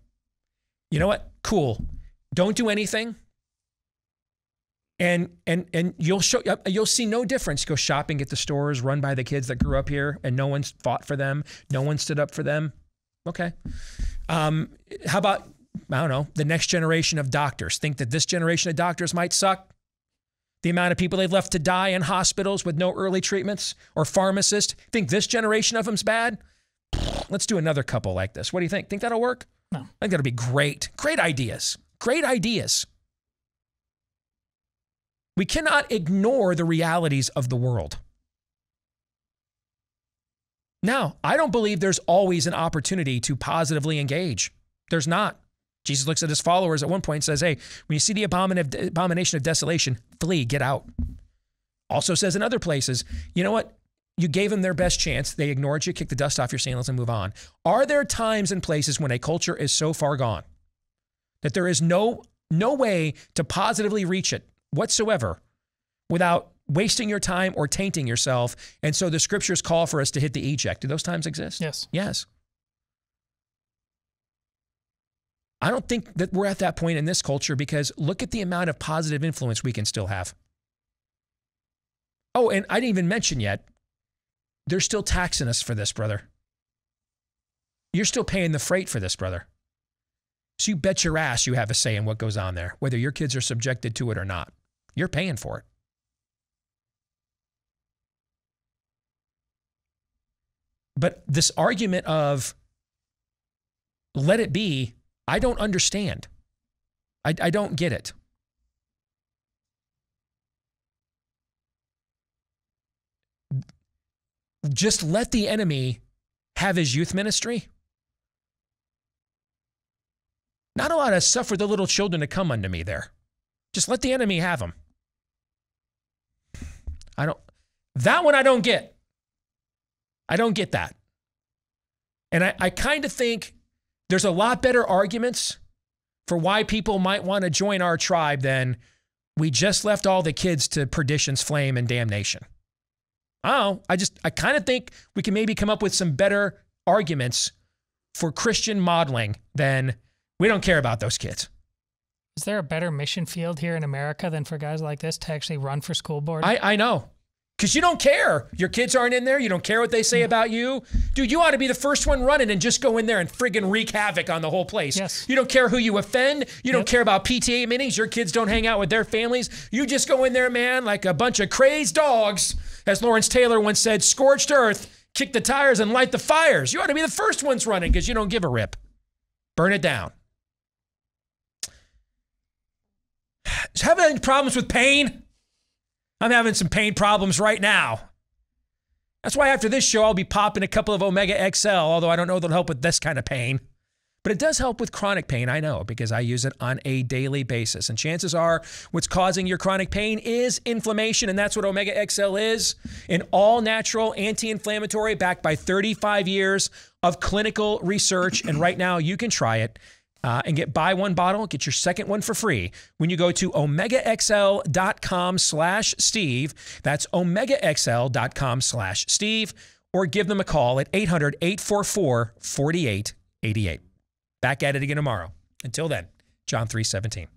you know what? Cool. Don't do anything. And you'll see no difference. Go shopping at the stores run by the kids that grew up here and no one's fought for them. No one stood up for them. Okay. How about, I don't know, the next generation of doctors? Think that this generation of doctors might suck? The amount of people they've left to die in hospitals with no early treatments, or pharmacists? Think this generation of them's bad? Let's do another couple like this. What do you think? Think that'll work? No. I think that'll be great. Great ideas. Great ideas. We cannot ignore the realities of the world. Now, I don't believe there's always an opportunity to positively engage. There's not. Jesus looks at his followers at one point and says, hey, when you see the abomination of desolation, flee, get out. Also says in other places, you know what? You gave them their best chance. They ignored you, kick the dust off your sandals and move on. Are there times and places when a culture is so far gone that there is no way to positively reach it whatsoever without wasting your time or tainting yourself? And so the scriptures call for us to hit the eject. Do those times exist? Yes. Yes. I don't think that we're at that point in this culture, because look at the amount of positive influence we can still have. Oh, and I didn't even mention yet, they're still taxing us for this, brother. You're still paying the freight for this, brother. So you bet your ass you have a say in what goes on there, whether your kids are subjected to it or not. You're paying for it. But this argument of let it be, I don't understand. I don't get it. Just let the enemy have his youth ministry. Not allowed to suffer the little children to come unto me there. Just let the enemy have them. That one I don't get. I don't get that. And I kind of think there's a lot better arguments for why people might want to join our tribe than we just left all the kids to perdition's flame and damnation. I kind of think we can maybe come up with some better arguments for Christian modeling than we don't care about those kids. Is there a better mission field here in America than for guys like this to actually run for school board? I know. Because you don't care. Your kids aren't in there. You don't care what they say about you. Dude, you ought to be the first one running and just go in there and friggin' wreak havoc on the whole place. Yes. You don't care who you offend. You don't care about PTA meetings. Your kids don't hang out with their families. You just go in there, man, like a bunch of crazed dogs. As Lawrence Taylor once said, scorched earth, kick the tires and light the fires. You ought to be the first ones running because you don't give a rip. Burn it down. Having any problems with pain? I'm having some pain problems right now. That's why after this show, I'll be popping a couple of Omega XL, although I don't know if it'll help with this kind of pain. But it does help with chronic pain, I know, because I use it on a daily basis. And chances are what's causing your chronic pain is inflammation, and that's what Omega XL is. An all-natural anti-inflammatory backed by 35 years of clinical research. And right now, you can try it. And buy one bottle, get your second one for free when you go to omegaxl.com/Steve. That's omegaxl.com/Steve, or give them a call at 800-844-4888. Back at it again tomorrow. Until then, John 3:17.